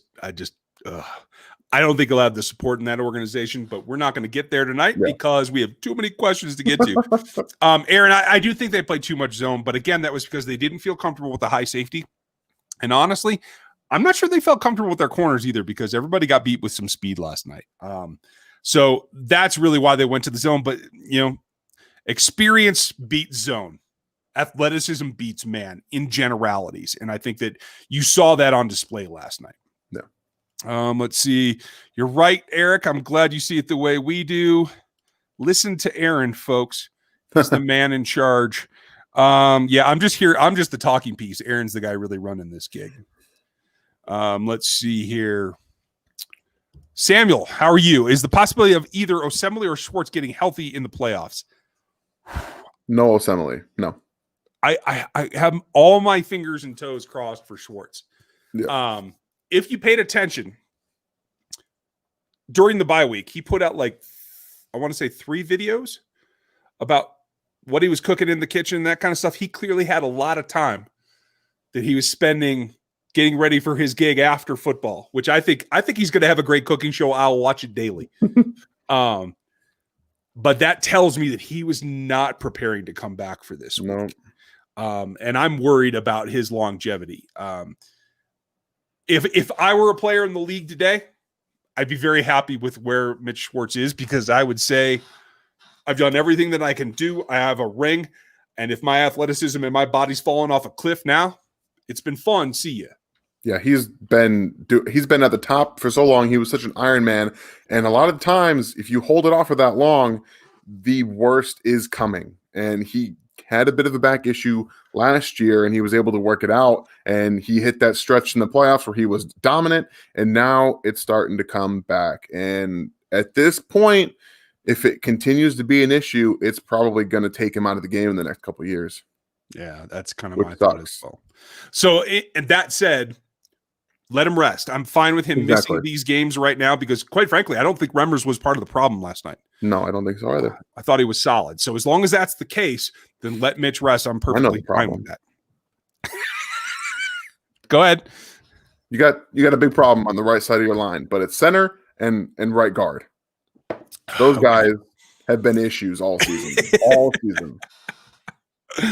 think he'll have the support in that organization, but we're not going to get there tonight because we have too many questions to get to. Aaron, I do think they played too much zone, but again, that was because they didn't feel comfortable with the high safety. And honestly, I'm not sure they felt comfortable with their corners either because everybody got beat with some speed last night. So that's really why they went to the zone. But, experience beats zone. Athleticism beats man in generalities. And I think that you saw that on display last night. Let's see. You're right, Eric. I'm glad you see it the way we do. Listen to Aaron, folks. He's the man in charge. I'm just here. I'm just the talking piece. Aaron's the guy really running this gig. Let's see here. Samuel, how are you? Is the possibility of either Osemele or Schwartz getting healthy in the playoffs? No Osemele. No. I have all my fingers and toes crossed for Schwartz. Yeah. If you paid attention during the bye week, he put out I want to say 3 videos about what he was cooking in the kitchen, that kind of stuff. He clearly had a lot of time that he was spending getting ready for his gig after football, which I think he's going to have a great cooking show. I'll watch it daily. But that tells me that he was not preparing to come back for this week. And I'm worried about his longevity. If I were a player in the league today, I'd be very happy with where Mitch Schwartz is because I would say I've done everything that I can do. I have a ring, and if my athleticism and my body's falling off a cliff now, it's been fun. See ya. Yeah, he's been at the top for so long. He was such an Iron Man, and a lot of times, if you hold it off for that long, the worst is coming. And he had a bit of a back issue last year, and he was able to work it out, and he hit that stretch in the playoffs where he was dominant, and now it's starting to come back. And at this point, if it continues to be an issue, it's probably going to take him out of the game in the next couple of years. Yeah, that's kind of my thought as well. So, and that said, let him rest. I'm fine with him missing these games right now because, quite frankly, I don't think Remmers was part of the problem last night. No, I don't think so either. I thought he was solid. So as long as that's the case, then let Mitch rest. I'm perfectly fine with that. Go ahead. You got a big problem on the right side of your line, but it's center and right guard. Those guys have been issues all season. All season.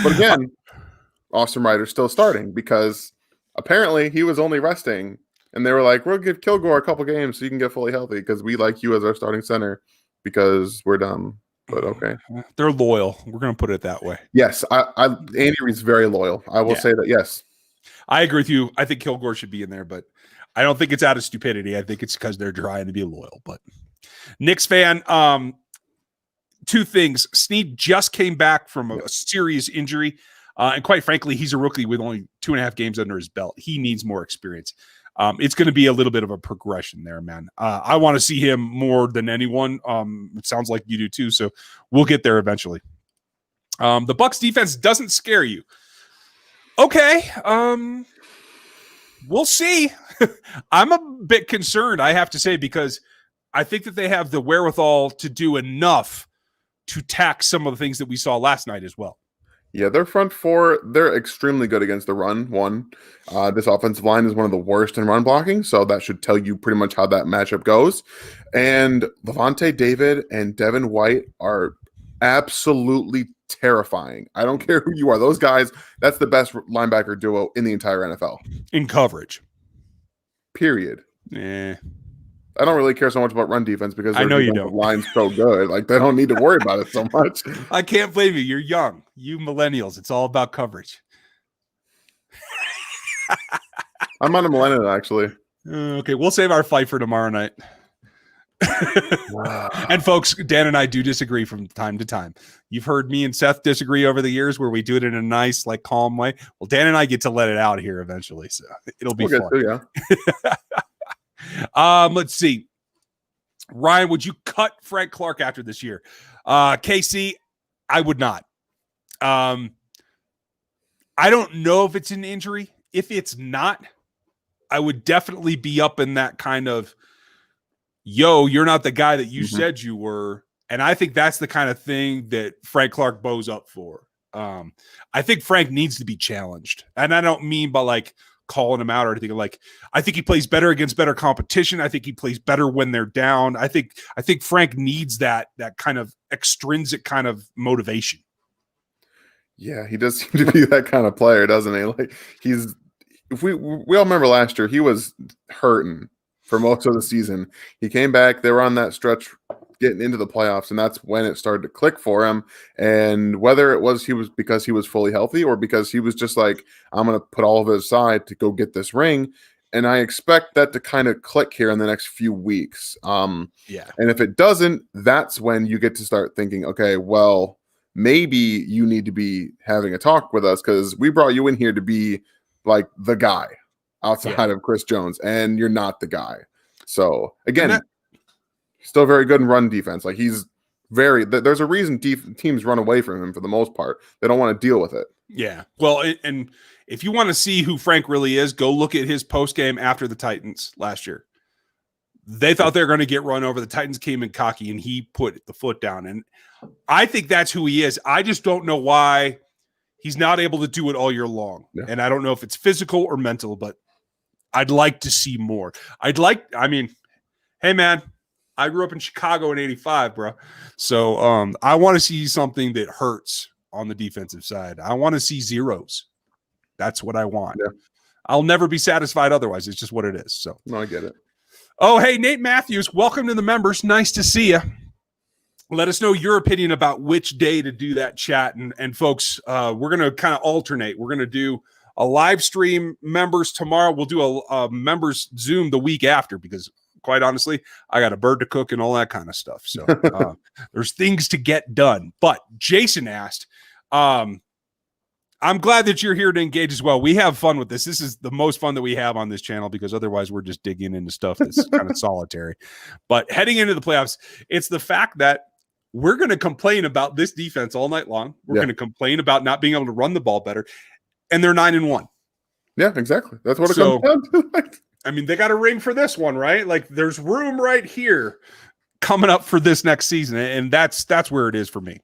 But again, Austin Ryder's still starting because apparently he was only resting, and they were like, we'll give Kilgore a couple games so you can get fully healthy because we like you as our starting center because we're dumb. But okay. They're loyal. We're going to put it that way. Yes. Andy Reid's very loyal. I will say that, yes. I agree with you. I think Kilgore should be in there, but I don't think it's out of stupidity. I think it's because they're trying to be loyal. But Knicks fan, 2 things. Snead just came back from a serious injury. And quite frankly, he's a rookie with only 2.5 games under his belt. He needs more experience. It's going to be a little bit of a progression there, man. I want to see him more than anyone. It sounds like you do too. So we'll get there eventually. The Bucs defense doesn't scare you. Okay. We'll see. I'm a bit concerned, I have to say, because I think that they have the wherewithal to do enough to tax some of the things that we saw last night as well. Yeah, their front four, they're extremely good against the run. This offensive line is one of the worst in run blocking, so that should tell you pretty much how that matchup goes. And Levante David and Devin White are absolutely terrifying. I don't care who you are. Those guys, that's the best linebacker duo in the entire NFL. In coverage. Period. Yeah. I don't really care so much about run defense because I know you don't. Line's so good. Like, they don't need to worry about it so much. I can't blame you. You're young. You millennials. It's all about coverage. I'm on a millennial, actually. Okay, we'll save our fight for tomorrow night. Wow. And folks, Dan and I do disagree from time to time. You've heard me and Seth disagree over the years where we do it in a nice, like, calm way. Well, Dan and I get to let it out here eventually, so it'll be fun. Too, yeah. Let's see. Ryan, would you cut Frank Clark after this year? KC, I would not. I don't know if it's an injury. If it's not, I would definitely be up in that kind of, yo, you're not the guy that you said you were. And I think that's the kind of thing that Frank Clark bows up for. I think Frank needs to be challenged. And I don't mean by like calling him out or anything. Like, I think he plays better against better competition. I think he plays better when they're down. I think Frank needs that kind of extrinsic kind of motivation. Yeah, he does seem to be that kind of player, doesn't he? Like, if we all remember last year, he was hurting for most of the season. He came back. They were on that stretch getting into the playoffs, and that's when it started to click for him. And whether it was because he was fully healthy or because he was just like, I'm going to put all of it aside to go get this ring. And I expect that to kind of click here in the next few weeks. Yeah. And if it doesn't, that's when you get to start thinking, okay, well, maybe you need to be having a talk with us because we brought you in here to be like the guy outside of Chris Jones, and you're not the guy. So again, still very good in run defense. Like, there's a reason teams run away from him for the most part. They don't want to deal with it. Yeah. Well, and if you want to see who Frank really is, go look at his post game after the Titans last year. They thought they were going to get run over. The Titans came in cocky, and he put the foot down. And I think that's who he is. I just don't know why he's not able to do it all year long. Yeah. And I don't know if it's physical or mental, but I'd like to see more. Hey, man, I grew up in Chicago in 85, bro. So I want to see something that hurts on the defensive side. I want to see zeros. That's what I want. Yeah. I'll never be satisfied otherwise. It's just what it is. So no, I get it. Oh, hey, Nate Matthews, welcome to the members. Nice to see you. Let us know your opinion about which day to do that chat. And folks, we're going to kind of alternate. We're going to do a live stream members tomorrow. We'll do a members Zoom the week after because, quite honestly, I got a bird to cook and all that kind of stuff. So there's things to get done. But Jason asked, I'm glad that you're here to engage as well. We have fun with this. This is the most fun that we have on this channel because otherwise we're just digging into stuff that's kind of solitary. But heading into the playoffs, it's the fact that we're going to complain about this defense all night long. We're going to complain about not being able to run the ball better. And they're 9-1. Yeah, exactly. That's what it comes down to. I mean, they got a ring for this one, right? Like, there's room right here coming up for this next season. And that's where it is for me.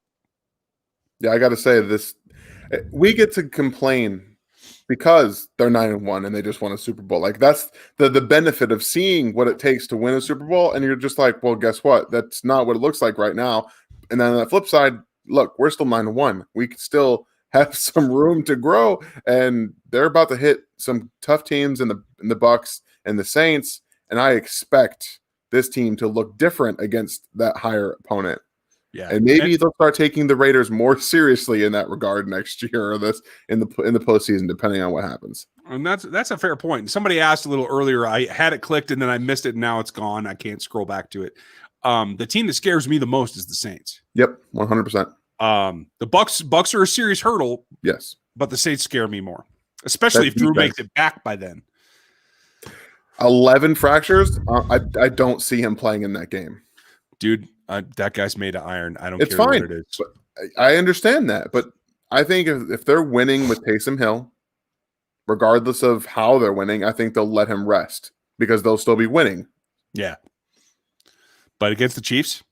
Yeah, I got to say this. We get to complain because they're 9-1 and they just won a Super Bowl. Like, that's the benefit of seeing what it takes to win a Super Bowl. And you're just like, well, guess what? That's not what it looks like right now. And then on the flip side, look, we're still 9-1. We can still have some room to grow. And they're about to hit some tough teams in the Bucks and the Saints. And I expect this team to look different against that higher opponent. Yeah, and maybe they'll start taking the Raiders more seriously in that regard next year or this in the postseason, depending on what happens. And that's a fair point. Somebody asked a little earlier. I had it clicked and then I missed it. And now it's gone. I can't scroll back to it. The team that scares me the most is the Saints. Yep, 100%. The Bucks are a serious hurdle. Yes, but the Saints scare me more, especially if Drew makes it back by then. 11 fractures. I don't see him playing in that game, dude. That guy's made of iron. I don't it's care fine. what it is. But I understand that, but I think if they're winning with Taysom Hill regardless of how they're winning, I think they'll let him rest because they'll still be winning. Yeah. But against the Chiefs,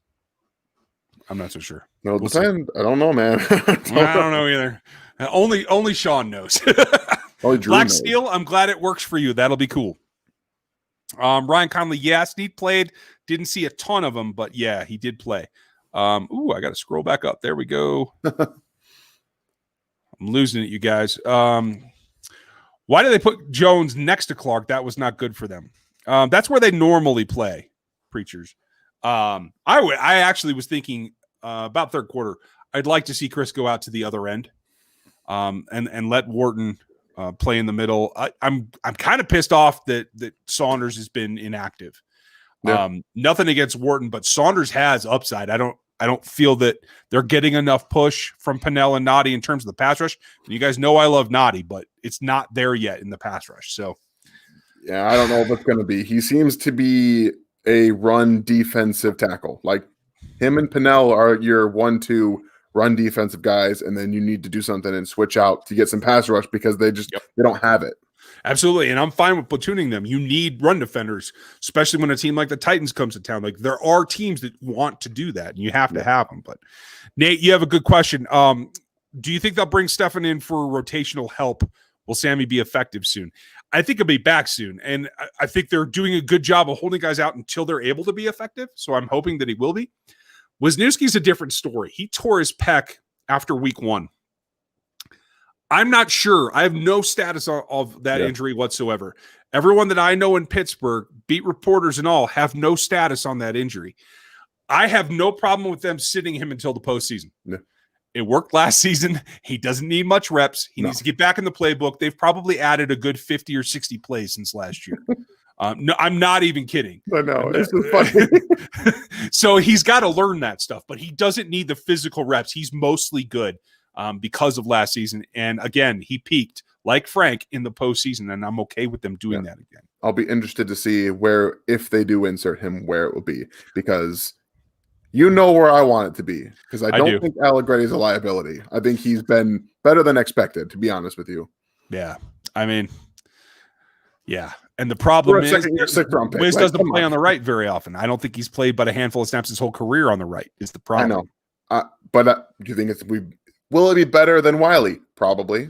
I'm not so sure. It'll depend. I don't know, man. I don't know either. Only Sean knows. Only Drew Black knows. Steel, I'm glad it works for you. That'll be cool. Ryan Conley, Snead played. Didn't see a ton of them, but yeah, he did play. I got to scroll back up. There we go. I'm losing it, you guys. Why did they put Jones next to Clark? That was not good for them. That's where they normally play, preachers. I actually was thinking about third quarter. I'd like to see Chris go out to the other end, and let Wharton play in the middle. I'm kind of pissed off that Saunders has been inactive. Yeah. Nothing against Wharton, but Saunders has upside. I don't feel that they're getting enough push from Pennell and Noddy in terms of the pass rush. And you guys know I love Noddy, but it's not there yet in the pass rush. So, yeah, I don't know what it's going to be. He seems to be a run defensive tackle. Like him and Pennell are your 1-2 run defensive guys, and then you need to do something and switch out to get some pass rush because they don't have it. Absolutely, and I'm fine with platooning them. You need run defenders, especially when a team like the Titans comes to town. Like there are teams that want to do that, and you have to have them. But Nate, you have a good question. Do you think they'll bring Stefan in for rotational help? Will Sammy be effective soon? I think he'll be back soon, and I think they're doing a good job of holding guys out until they're able to be effective. So I'm hoping that he will be. Wisniewski's a different story. He tore his pec after week 1. I'm not sure. I have no status of that injury whatsoever. Everyone that I know in Pittsburgh, beat reporters and all, have no status on that injury. I have no problem with them sitting him until the postseason. Yeah. It worked last season. He doesn't need much reps. He needs to get back in the playbook. They've probably added a good 50 or 60 plays since last year. No, I'm not even kidding. I know. This is funny. So he's got to learn that stuff, but he doesn't need the physical reps. He's mostly good because of last season. And again, he peaked like Frank in the postseason, and I'm okay with them doing that again. I'll be interested to see where, if they do insert him, where it will be, because you know where I want it to be, because I don't think Allegretti is a liability. I think he's been better than expected, to be honest with you. Yeah. I mean, yeah. And the problem is Wiz doesn't play on the right very often. I don't think he's played but a handful of snaps his whole career on the right is the problem. I know. But do you think will it be better than Wiley? Probably.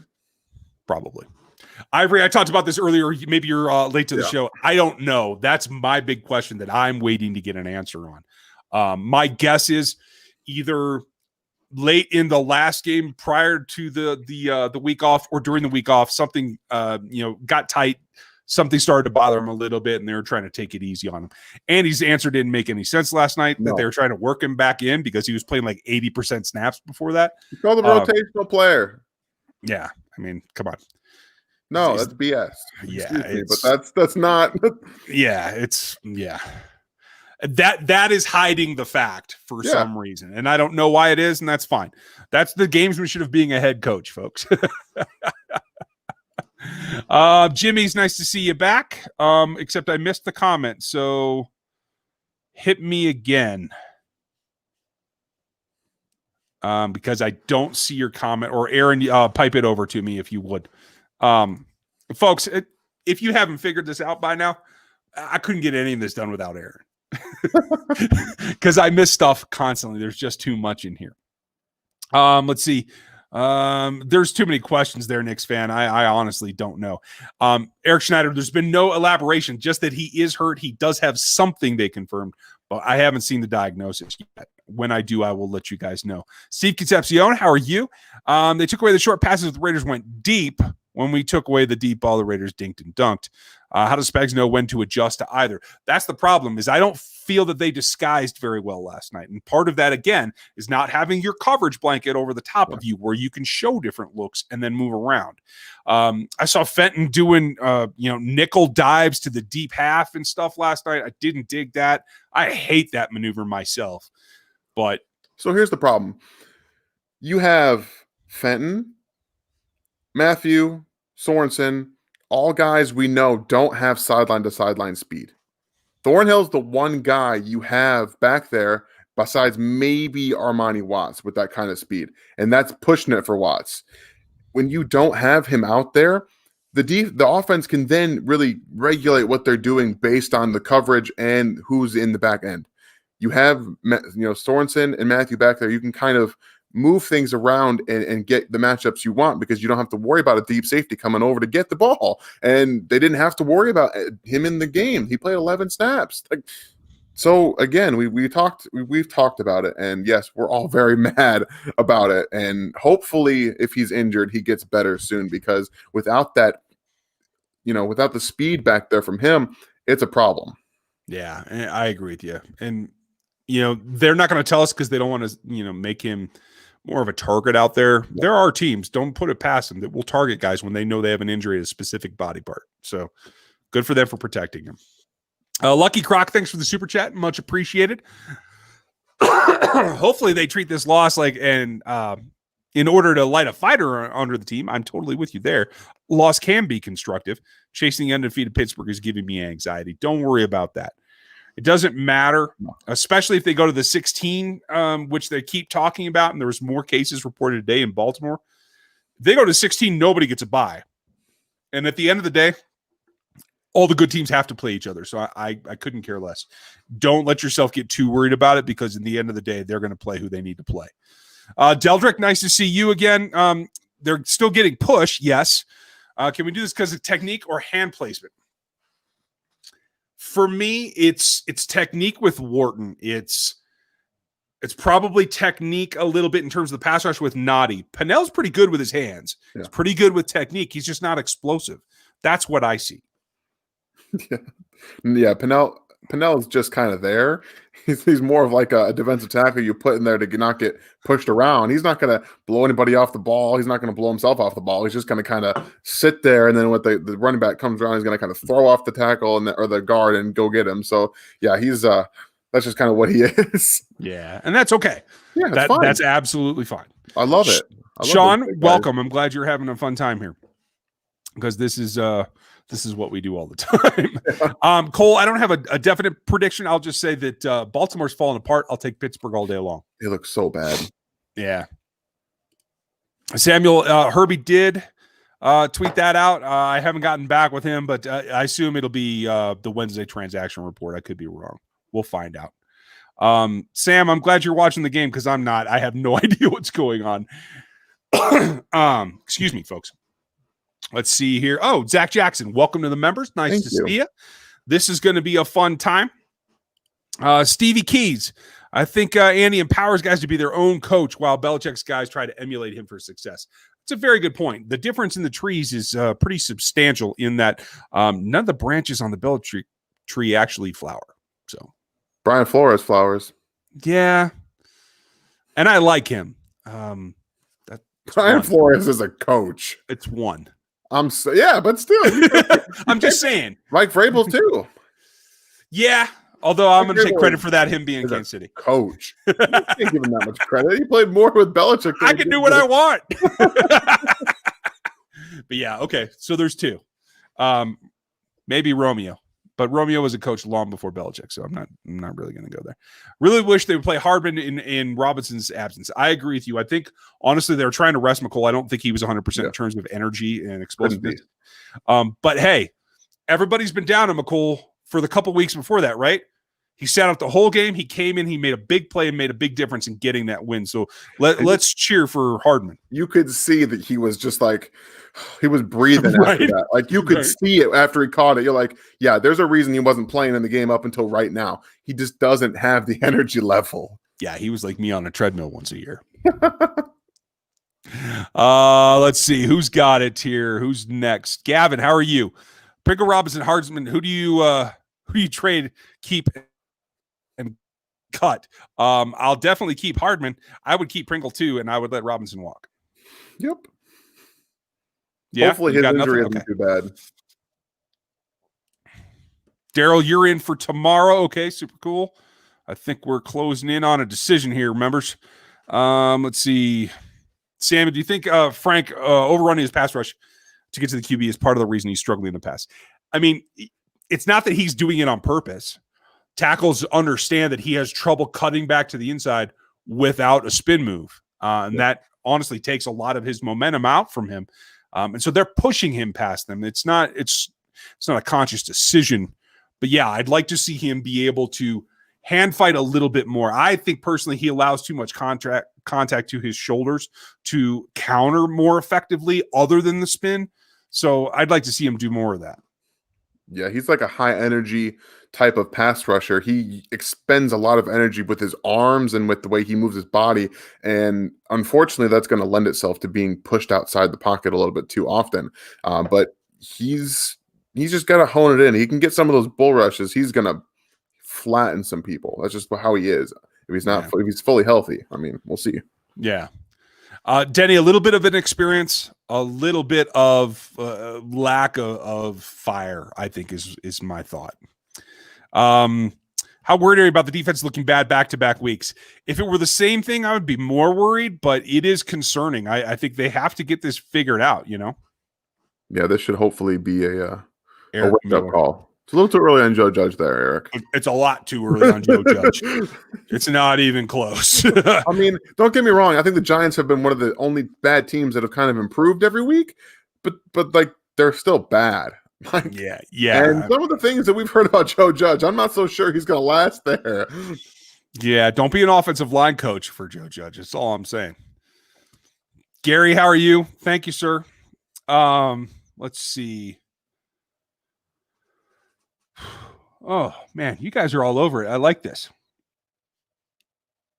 Ivory, I talked about this earlier. Maybe you're late to the show. I don't know. That's my big question that I'm waiting to get an answer on. My guess is either late in the last game prior to the week off or during the week off, something got tight. Something started to bother him a little bit, and they were trying to take it easy on him. Andy's answer didn't make any sense last night, that they were trying to work him back in because he was playing like 80% snaps before that. You call the rotational player. Yeah. I mean, come on. No, that's BS. Yeah. But that's not. That is hiding the fact for some reason. And I don't know why it is, and that's fine. That's the gamesmanship of being a head coach, folks. Jimmy's nice to see you back. Except I missed the comment, so hit me again. Because I don't see your comment, or Aaron, pipe it over to me if you would. Folks, if you haven't figured this out by now, I couldn't get any of this done without Aaron. Because I miss stuff constantly. There's just too much in here. Let's see. There's too many questions there, Knicks fan. I honestly don't know. Eric Schneider, there's been no elaboration, just that he is hurt. He does have something they confirmed, but I haven't seen the diagnosis yet. When I do, I will let you guys know. Steve Concepcion, how are you? They took away the short passes. The Raiders went deep. When we took away the deep ball, the Raiders dinked and dunked. How does Spags know when to adjust to either? That's the problem, is I don't feel that they disguised very well last night. And part of that, again, is not having your coverage blanket over the top of you where you can show different looks and then move around. I saw Fenton doing, nickel dives to the deep half and stuff last night. I didn't dig that. I hate that maneuver myself. But so here's the problem. You have Fenton, Matthew, Sorensen, all guys we know don't have sideline to sideline speed. Thornhill's the one guy you have back there besides maybe Armani Watts with that kind of speed. And that's pushing it for Watts. When you don't have him out there, the offense can then really regulate what they're doing based on the coverage and who's in the back end. You have, Sorensen and Matthew back there. You can kind of move things around and get the matchups you want because you don't have to worry about a deep safety coming over to get the ball. And they didn't have to worry about him in the game. He played 11 snaps. So again, we've talked about it, and yes, we're all very mad about it. And hopefully, if he's injured, he gets better soon, because without that, without the speed back there from him, it's a problem. Yeah, I agree with you. And they're not going to tell us because they don't want to, make him more of a target out there. Yeah. There are teams, don't put it past them, that will target guys when they know they have an injury at a specific body part. So good for them for protecting him. Lucky Croc, thanks for the super chat. Much appreciated. Hopefully they treat this loss in order to light a fighter under the team. I'm totally with you there. Loss can be constructive. Chasing the undefeated Pittsburgh is giving me anxiety. Don't worry about that. It doesn't matter, especially if they go to the 16, which they keep talking about, and there was more cases reported today in Baltimore. If they go to 16, nobody gets a bye. And at the end of the day, all the good teams have to play each other. So I couldn't care less. Don't let yourself get too worried about it, because in the end of the day, they're going to play who they need to play. Deldrick, nice to see you again. They're still getting pushed, yes. Can we do this because of technique or hand placement? For me, it's technique with Wharton. It's probably technique a little bit in terms of the pass rush with Noddy. Pennell's pretty good with his hands. Yeah. He's pretty good with technique. He's just not explosive. That's what I see. Yeah. Pennell is just kind of there. He's more of like a defensive tackle you put in there to not get pushed around. He's not going to blow anybody off the ball. He's not going to blow himself off the ball. He's just going to kind of sit there, and then when the running back comes around, he's going to kind of throw off the tackle or the guard and go get him. So yeah, he's that's just kind of what he is. Yeah, and that's okay. Yeah, that's absolutely fine. I love it. Sean, welcome. I'm glad you're having a fun time here, because this is what we do all the time. Cole, I don't have a definite prediction. I'll just say that Baltimore's falling apart. I'll take Pittsburgh all day long. They look so bad. Yeah. Samuel, Herbie did tweet that out. I haven't gotten back with him, but I assume it'll be the Wednesday transaction report. I could be wrong. We'll find out. Sam, I'm glad you're watching the game, because I'm not. I have no idea what's going on. Excuse me, folks. Let's see here. Oh, Zach Jackson, welcome to the members. Nice to see you. This is going to be a fun time. Stevie Keys, I think Andy empowers guys to be their own coach, while Belichick's guys try to emulate him for success. It's a very good point. The difference in the trees is pretty substantial in that none of the branches on the Belichick tree actually flower. So Brian Flores flowers. Yeah. And I like him. Brian Flores is a coach. It's one. But still. I'm just saying. Mike Vrabel too. Yeah, although I'm going to take credit for that, him being in Kansas City. Coach. You can't give him that much credit. He played more with Belichick. I can do what I want. But yeah, okay. So there's two. Maybe Romeo. But Romeo was a coach long before Belichick, so I'm not really going to go there. Really wish they would play Hardman in Robinson's absence. I agree with you. I think, honestly, they were trying to rest McColl. I don't think he was 100% in terms of energy and explosiveness. But, hey, everybody's been down on McColl for the couple weeks before that, right? He sat out the whole game. He came in. He made a big play and made a big difference in getting that win. So let's cheer for Hardman. You could see that he was just like – he was breathing after that. Like, you could see it after he caught it. You're like, yeah, there's a reason he wasn't playing in the game up until right now. He just doesn't have the energy level. Yeah, he was like me on a treadmill once a year. Let's see. Who's got it here? Who's next? Gavin, how are you? Pringle Robinson, Hardsman, who do you trade, keep, and cut? I'll definitely keep Hardman. I would keep Pringle too, and I would let Robinson walk. Yep. Yeah, hopefully his injury isn't too bad. Daryl, you're in for tomorrow. Okay, super cool. I think we're closing in on a decision here, members. Let's see. Sam, do you think Frank overrunning his pass rush to get to the QB is part of the reason he's struggling in the pass? I mean, it's not that he's doing it on purpose. Tackles understand that he has trouble cutting back to the inside without a spin move. And that honestly takes a lot of his momentum out from him. And so they're pushing him past them. It's not a conscious decision, but yeah, I'd like to see him be able to hand fight a little bit more. I think personally he allows too much contact to his shoulders to counter more effectively other than the spin. So I'd like to see him do more of that. Yeah, he's like a high energy type of pass rusher. He expends a lot of energy with his arms and with the way he moves his body. And unfortunately, that's going to lend itself to being pushed outside the pocket a little bit too often. But he's just got to hone it in. He can get some of those bull rushes. He's going to flatten some people. That's just how he is. If he's fully healthy, I mean, we'll see. Yeah. Denny, a little bit of an experience, a little bit of lack of fire, I think is my thought. How worried are you about the defense looking bad back-to-back weeks? If it were the same thing, I would be more worried, but it is concerning. I think they have to get this figured out, Yeah, this should hopefully be a wake-up call. It's a little too early on Joe Judge there, Eric. It's a lot too early on Joe Judge. It's not even close. I mean, don't get me wrong. I think the Giants have been one of the only bad teams that have kind of improved every week, but like they're still bad. Like, yeah. And some of the things that we've heard about Joe Judge, I'm not so sure he's going to last there. Yeah, don't be an offensive line coach for Joe Judge. That's all I'm saying. Gary, how are you? Thank you, sir. Let's see. Oh, man, you guys are all over it. I like this.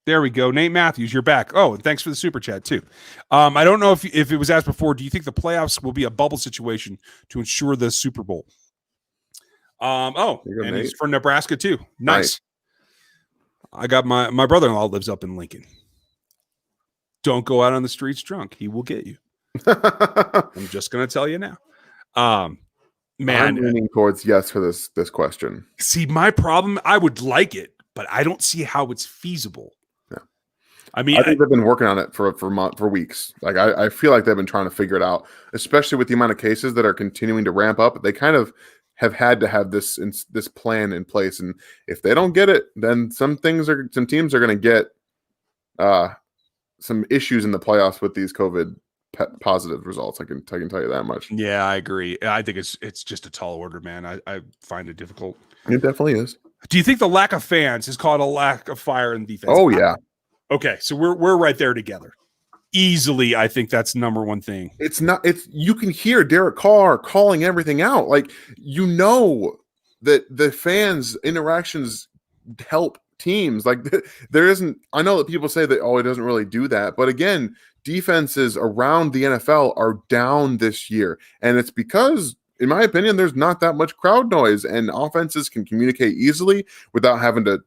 There we go. Nate Matthews, you're back. Oh, and thanks for the super chat, too. I don't know if it was asked before. Do you think the playoffs will be a bubble situation to ensure the Super Bowl? And he's from Nebraska, too. Nice. I got my brother-in-law lives up in Lincoln. Don't go out on the streets drunk. He will get you. I'm just going to tell you now. Man, I'm leaning towards yes for this question. See, my problem, I would like it, but I don't see how it's feasible. Yeah. I mean, I think they've been working on it for weeks. Like I feel like they've been trying to figure it out, especially with the amount of cases that are continuing to ramp up. They kind of have had to have this plan in place, and if they don't get it, then some teams are going to get some issues in the playoffs with these COVID positive results. I can tell you that much. Yeah, I agree. I think it's just a tall order, man. I find it difficult. It definitely is. Do you think the lack of fans is called a lack of fire in defense? Oh yeah. Okay, so we're right there together. Easily, I think that's number one thing. You can hear Derek Carr calling everything out. Like, that the fans' interactions help teams. Like, there isn't, I know that people say that, it doesn't really do that. But again, defenses around the NFL are down this year. And it's because, in my opinion, there's not that much crowd noise, and offenses can communicate easily without having to,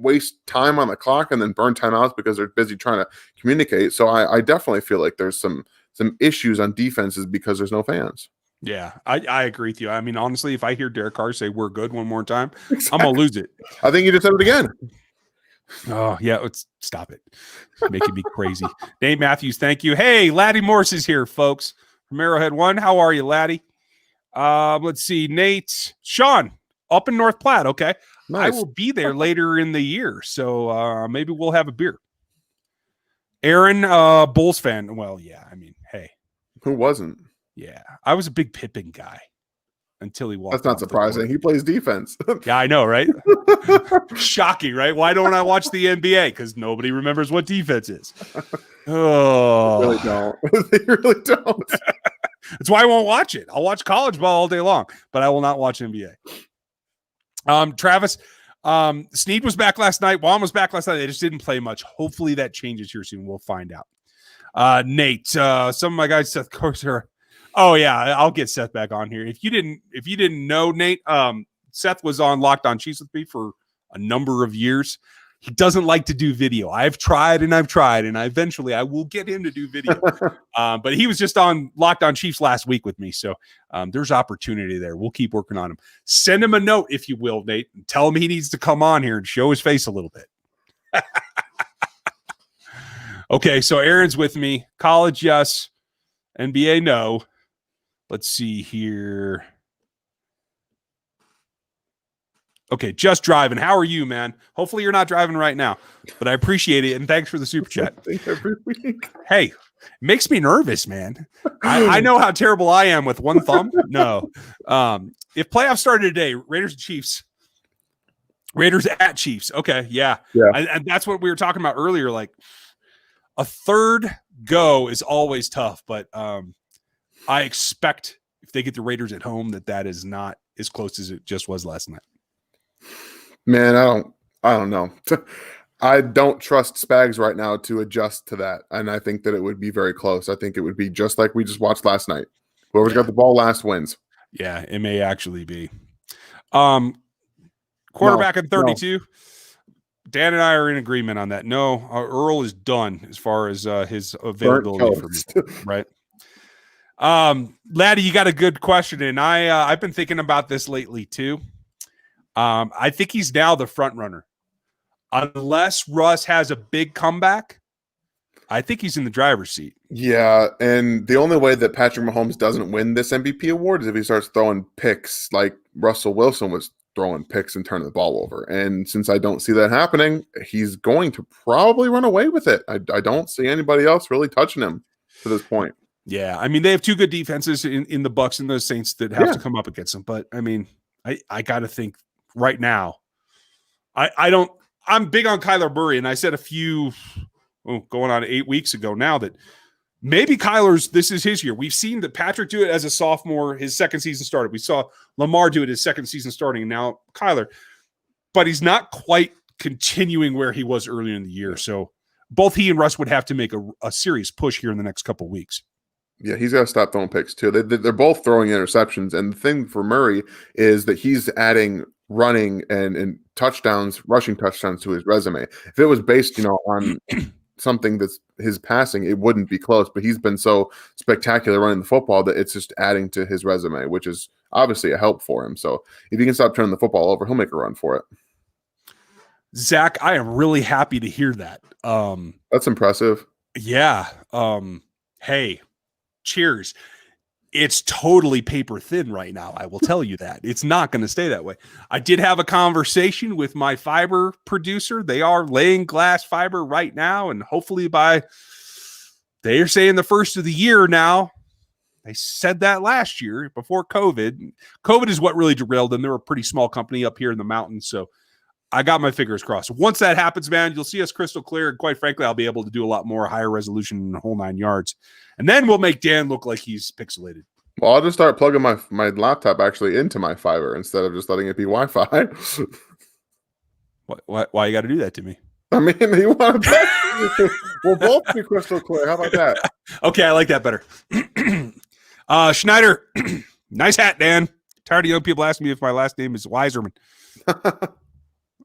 waste time on the clock and then burn timeouts because they're busy trying to communicate. So I definitely feel like there's some issues on defenses because there's no fans. Yeah, I agree with you. I mean, honestly, if I hear Derek Carr say we're good one more time, exactly. I'm going to lose it. I think you just said it again. Oh, yeah, let's stop it. It's making me crazy. Nate Matthews, thank you. Hey, Laddie Morse is here, folks, from Arrowhead One. How are you, Laddie? Let's see. Nate, Sean, up in North Platte. Okay. Nice. I will be there later in the year, so maybe we'll have a beer. Aaron, Bulls fan. Well, yeah, I mean, hey. Who wasn't? Yeah, I was a big Pippen guy until he walked. That's not surprising. He plays defense. Yeah, I know, right? Shocking, right? Why don't I watch the NBA? Because nobody remembers what defense is. Oh, they really don't. They really don't. That's why I won't watch it. I'll watch college ball all day long, but I will not watch NBA. Travis, Snead was back last night. Juan was back last night. They just didn't play much. Hopefully that changes here soon. We'll find out. Nate, some of my guys, Seth Corser. Oh yeah, I'll get Seth back on here. If you didn't know, Nate, Seth was on Locked On Chiefs with me for a number of years. He doesn't like to do video. I've tried, and eventually I will get him to do video. But he was just on Locked On Chiefs last week with me. So there's opportunity there. We'll keep working on him. Send him a note, if you will, Nate, and tell him he needs to come on here and show his face a little bit. Okay, so Aaron's with me. College, yes. NBA, no. Let's see here. Okay, just driving. How are you, man? Hopefully you're not driving right now, but I appreciate it, and thanks for the super chat. Every week. Hey, Makes me nervous, man. I know how terrible I am with one thumb. No. If playoffs started today, Raiders and Chiefs, Raiders at Chiefs. Okay, yeah. And that's what we were talking about earlier. Like a third go is always tough, but I expect if they get the Raiders at home that is not as close as it just was last night. Man, I don't know. I don't trust Spags right now to adjust to that, and I think that it would be very close. I think it would be just like we just watched last night. Whoever's got the ball last wins. Yeah, it may actually be. Quarterback in 32. No. Dan and I are in agreement on that. No, Earl is done as far as his availability for me. Right. Laddie, you got a good question, and I've been thinking about this lately too. I think he's now the front runner. Unless Russ has a big comeback, I think he's in the driver's seat. Yeah, and the only way that Patrick Mahomes doesn't win this MVP award is if he starts throwing picks like Russell Wilson was throwing picks and turning the ball over. And since I don't see that happening, he's going to probably run away with it. I don't see anybody else really touching him to this point. Yeah, I mean, they have two good defenses in the Bucs and the Saints that have to come up against them. But, I mean, I got to think right now, I'm big on Kyler Murray, and I said going on 8 weeks ago now that maybe this is his year. We've seen that Patrick do it as a sophomore, his second season started. We saw Lamar do it his second season starting, and now Kyler. But he's not quite continuing where he was earlier in the year. So both he and Russ would have to make a serious push here in the next couple of weeks. Yeah, he's got to stop throwing picks too. They're both throwing interceptions. And the thing for Murray is that he's adding running and touchdowns, rushing touchdowns to his resume. If it was based, on something that's his passing, it wouldn't be close. But he's been so spectacular running the football that it's just adding to his resume, which is obviously a help for him. So if he can stop turning the football over, he'll make a run for it. Zach, I am really happy to hear that. That's impressive. Yeah. Hey, cheers. It's totally paper thin right now. I will tell you that. It's not going to stay that way. I did have a conversation with my fiber producer. They are laying glass fiber right now, and hopefully they're saying the first of the year now. They said that last year before COVID. COVID is what really derailed them. They're a pretty small company up here in the mountains, so I got my fingers crossed. Once that happens, man, you'll see us crystal clear. And quite frankly, I'll be able to do a lot more higher resolution in the whole 9 yards. And then we'll make Dan look like he's pixelated. Well, I'll just start plugging my laptop actually into my fiber instead of just letting it be Wi-Fi. Why you got to do that to me? I mean, you want to we'll both be crystal clear. How about that? Okay, I like that better. Schneider, nice hat, Dan. Tired of young people asking me if my last name is Weiserman.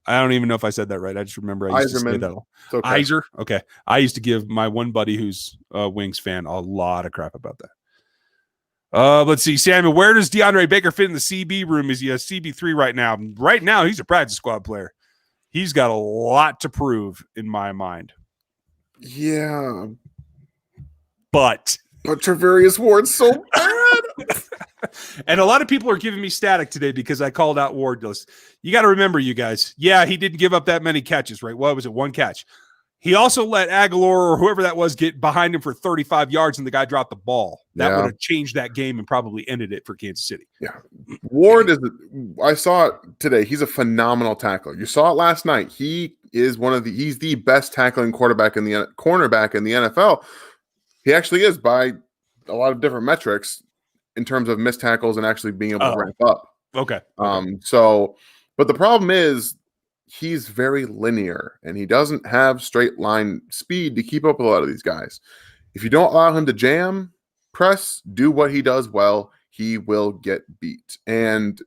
I don't even know if I said that right. I just remember I used to say that. Okay. Iser. Okay. I used to give my one buddy who's a Wings fan a lot of crap about that. Let's see. Samuel, where does DeAndre Baker fit in the CB room? Is he a CB3 right now? Right now, he's a practice squad player. He's got a lot to prove in my mind. Yeah. But Travarius Ward's so bad. And a lot of people are giving me static today because I called out Ward. You got to remember, you guys. Yeah, he didn't give up that many catches, right? What was it? One catch. He also let Aguilar or whoever that was get behind him for 35 yards, and the guy dropped the ball. That would have changed that game and probably ended it for Kansas City. Yeah. Ward I saw it today. He's a phenomenal tackler. You saw it last night. He is he's the best tackling cornerback in the NFL. He actually is by a lot of different metrics in terms of missed tackles and actually being able to ramp up. Okay. But the problem is he's very linear and he doesn't have straight line speed to keep up with a lot of these guys. If you don't allow him to jam, press, do what he does well, he will get beat. And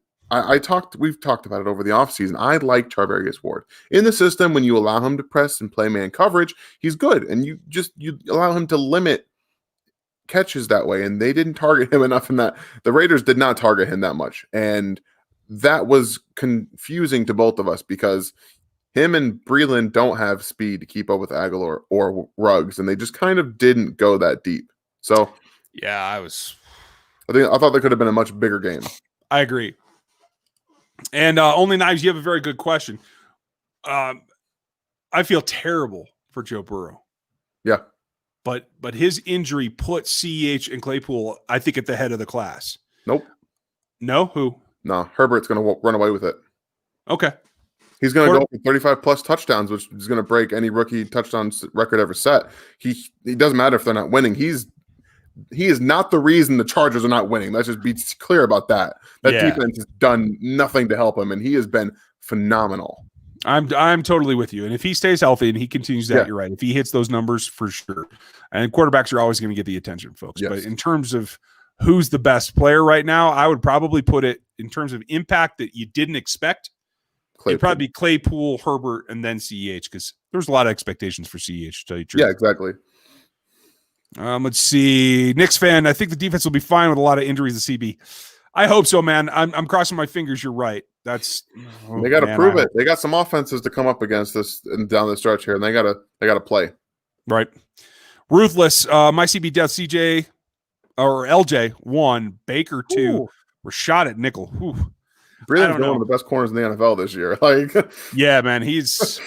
we've talked about it over the offseason. I like Charvarius Ward. In the system, when you allow him to press and play man coverage, he's good. And you allow him to limit catches that way, and they didn't target him enough in that. The Raiders did not target him that much, and that was confusing to both of us because him and Breeland don't have speed to keep up with Aguilar or Ruggs, and they just kind of didn't go that deep. So yeah, I thought there could have been a much bigger game. I agree. And Only Knives, you have a very good question. I feel terrible for Joe Burrow. Yeah. but his injury put CEH and Claypool, I think, at the head of the class. Nope. No? Who? No, Herbert's going to run away with it. Okay. He's going to go for 35 plus touchdowns, which is going to break any rookie touchdown record ever set. It doesn't matter if they're not winning. He is not the reason the Chargers are not winning. Let's just be clear about that. That defense has done nothing to help him, and he has been phenomenal. I'm totally with you. And if he stays healthy and he continues that, you're right. If he hits those numbers, for sure. And quarterbacks are always going to get the attention, folks. Yes. But in terms of who's the best player right now, I would probably put it in terms of impact that you didn't expect. It'd probably be Claypool, Herbert, and then CEH, because there's a lot of expectations for CEH, to tell you the truth. Yeah, exactly. Let's see. Knicks fan, I think the defense will be fine with a lot of injuries to CB. I hope so, man. I'm crossing my fingers. You're right. They got to prove it. They got some offenses to come up against this and down the stretch here, and they got to play. Right. Ruthless. My CB death, CJ or LJ 1, Baker 2. Ooh. We're shot at nickel. Breeland's one of the best corners in the NFL this year. Yeah, man, he's.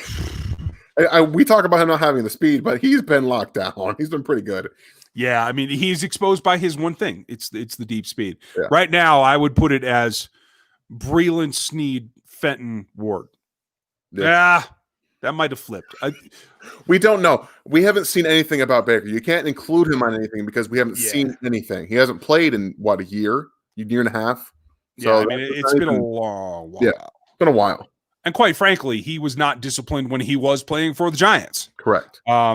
We talk about him not having the speed, but he's been locked down. He's been pretty good. Yeah, I mean, he's exposed by his one thing. It's the deep speed. Yeah. Right now, I would put it as Breeland, Snead, Fenton, Ward. Yeah, that might have flipped. We don't know. We haven't seen anything about Baker. You can't include him on anything because we haven't seen anything. He hasn't played in, a year and a half? So I mean, it's been a long while. Yeah, it's been a while. And quite frankly, he was not disciplined when he was playing for the Giants. Correct. A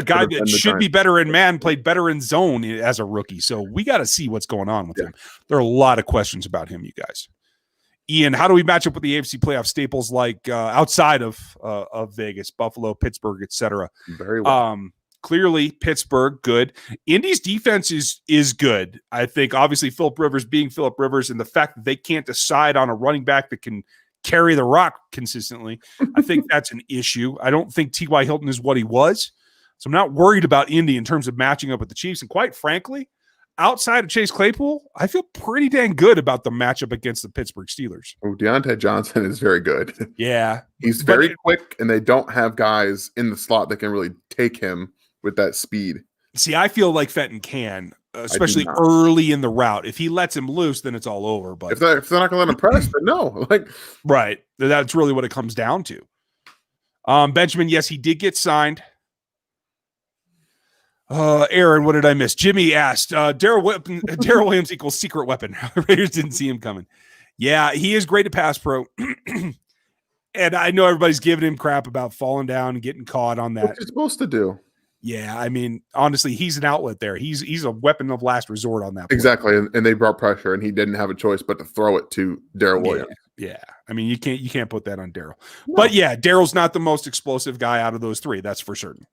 guy that should be better in man played better in zone as a rookie. So we got to see what's going on with him. There are a lot of questions about him, you guys. Ian, how do we match up with the AFC playoff staples like outside of Vegas, Buffalo, Pittsburgh, etc.? Very well. Clearly, Pittsburgh, good. Indy's defense is good. I think, obviously, Phillip Rivers being Phillip Rivers and the fact that they can't decide on a running back that can carry the rock consistently, I think that's an issue. I don't think T.Y. Hilton is what he was. So I'm not worried about Indy in terms of matching up with the Chiefs. And quite frankly, outside of Chase Claypool, I feel pretty dang good about the matchup against the Pittsburgh Steelers. Oh, Deontay Johnson is very good. Yeah. He's very quick, and they don't have guys in the slot that can really take him with that speed. See, I feel like Fenton can, especially early in the route. If he lets him loose, then it's all over. But if they're not going to let him press, then no. Right. That's really what it comes down to. Benjamin, yes, he did get signed. Aaron, what did I miss? Jimmy asked, Darrell Williams equals secret weapon. Raiders didn't see him coming. Yeah, he is great at pass pro. And I know everybody's giving him crap about falling down and getting caught on that. What you're supposed to do. Yeah, I mean, honestly, he's an outlet there. He's a weapon of last resort on that point. Exactly, and they brought pressure, and he didn't have a choice but to throw it to Darrell Williams. Yeah, I mean, you can't put that on Darrell. No. But yeah, Darrell's not the most explosive guy out of those three. That's for certain.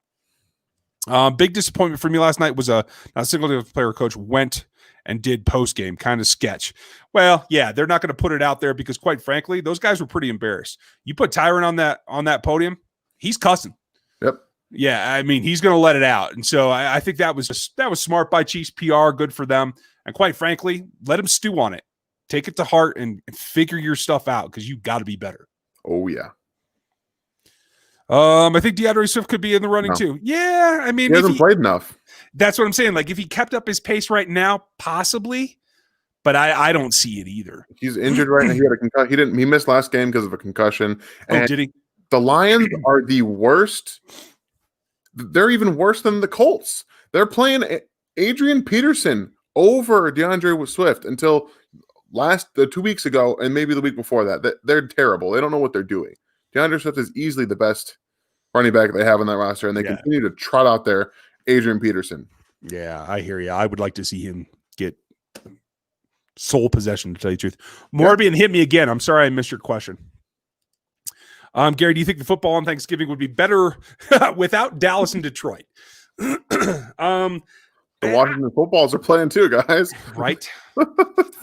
Big disappointment for me last night was a single player coach went and did post game kind of sketch. Well, yeah, they're not going to put it out there because, quite frankly, those guys were pretty embarrassed. You put Tyron on that podium, he's cussing. Yep. Yeah, I mean, he's going to let it out. And so I think that was smart by Chiefs PR, good for them. And quite frankly, let him stew on it. Take it to heart and figure your stuff out because you got to be better. Oh, yeah. I think Deandre Swift could be in the running too. Yeah, I mean, he hasn't played enough. That's what I'm saying. Like, if he kept up his pace right now, possibly, but I don't see it either. He's injured right now. He had a concussion. He missed last game because of a concussion. And did he? The Lions are the worst. They're even worse than the Colts. They're playing Adrian Peterson over DeAndre Swift until 2 weeks ago and maybe the week before that. They're terrible. They don't know what they're doing. DeAndre Swift is easily the best running back they have on that roster, and they continue to trot out there Adrian Peterson. Yeah, I hear you. I would like to see him get sole possession, to tell you the truth. Morbian hit me again. I'm sorry I missed your question. Gary, do you think the football on Thanksgiving would be better without Dallas and Detroit? The Washington footballs are playing too, guys. Right.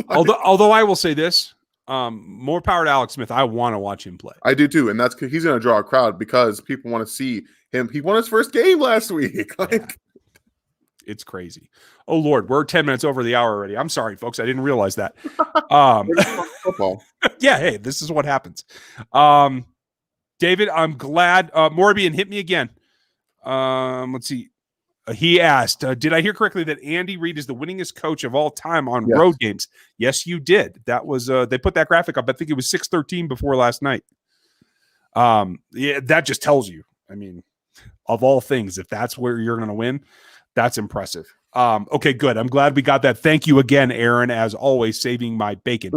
although I will say this, more power to Alex Smith. I want to watch him play. I do too, and that's he's going to draw a crowd because people want to see him. He won his first game last week. It's crazy. Oh Lord, we're 10 minutes over the hour already. I'm sorry, folks. I didn't realize that. Football. Yeah. Hey, this is what happens. David, I'm glad Morbian hit me again. Let's see. He asked, did I hear correctly that Andy Reid is the winningest coach of all time on Yes. road games? Yes, you did. That was they put that graphic up. I think it was 6-13 before last night. Yeah, that just tells you. I mean, of all things, if that's where you're going to win, that's impressive. Okay, good. I'm glad we got that. Thank you again, Aaron, as always, saving my bacon.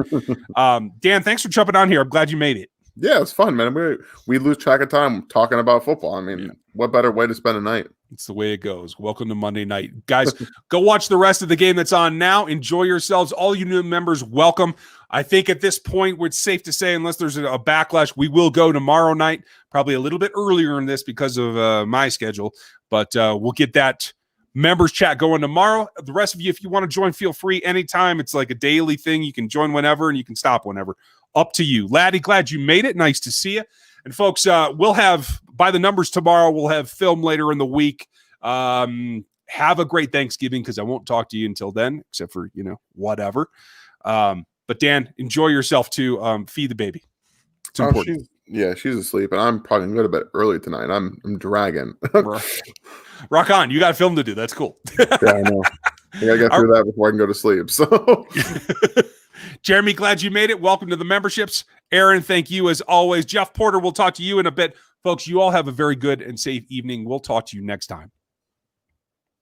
Dan, thanks for jumping on here. I'm glad you made it. Yeah, it's fun, man. We lose track of time talking about football. I mean, What better way to spend a night? It's the way it goes. Welcome to Monday night. Guys, go watch the rest of the game that's on now. Enjoy yourselves. All you new members, welcome. I think at this point, it's safe to say, unless there's a backlash, we will go tomorrow night, probably a little bit earlier in this because of my schedule. But we'll get that members chat going tomorrow. The rest of you, if you want to join, feel free anytime. It's like a daily thing. You can join whenever and you can stop whenever. Up to you. Laddie, glad you made it. Nice to see you. And folks, we'll have, by the numbers tomorrow, we'll have film later in the week. Have a great Thanksgiving, because I won't talk to you until then, except for, whatever. But Dan, enjoy yourself too. Feed the baby. It's important. She's asleep, and I'm probably going to go to bed early tonight. I'm dragging. Rock on. You got film to do. That's cool. Yeah, I know. I got to get through that before I can go to sleep. So, Jeremy, glad you made it. Welcome to the memberships. Aaron, thank you as always. Jeff Porter, we'll talk to you in a bit. Folks, you all have a very good and safe evening. We'll talk to you next time.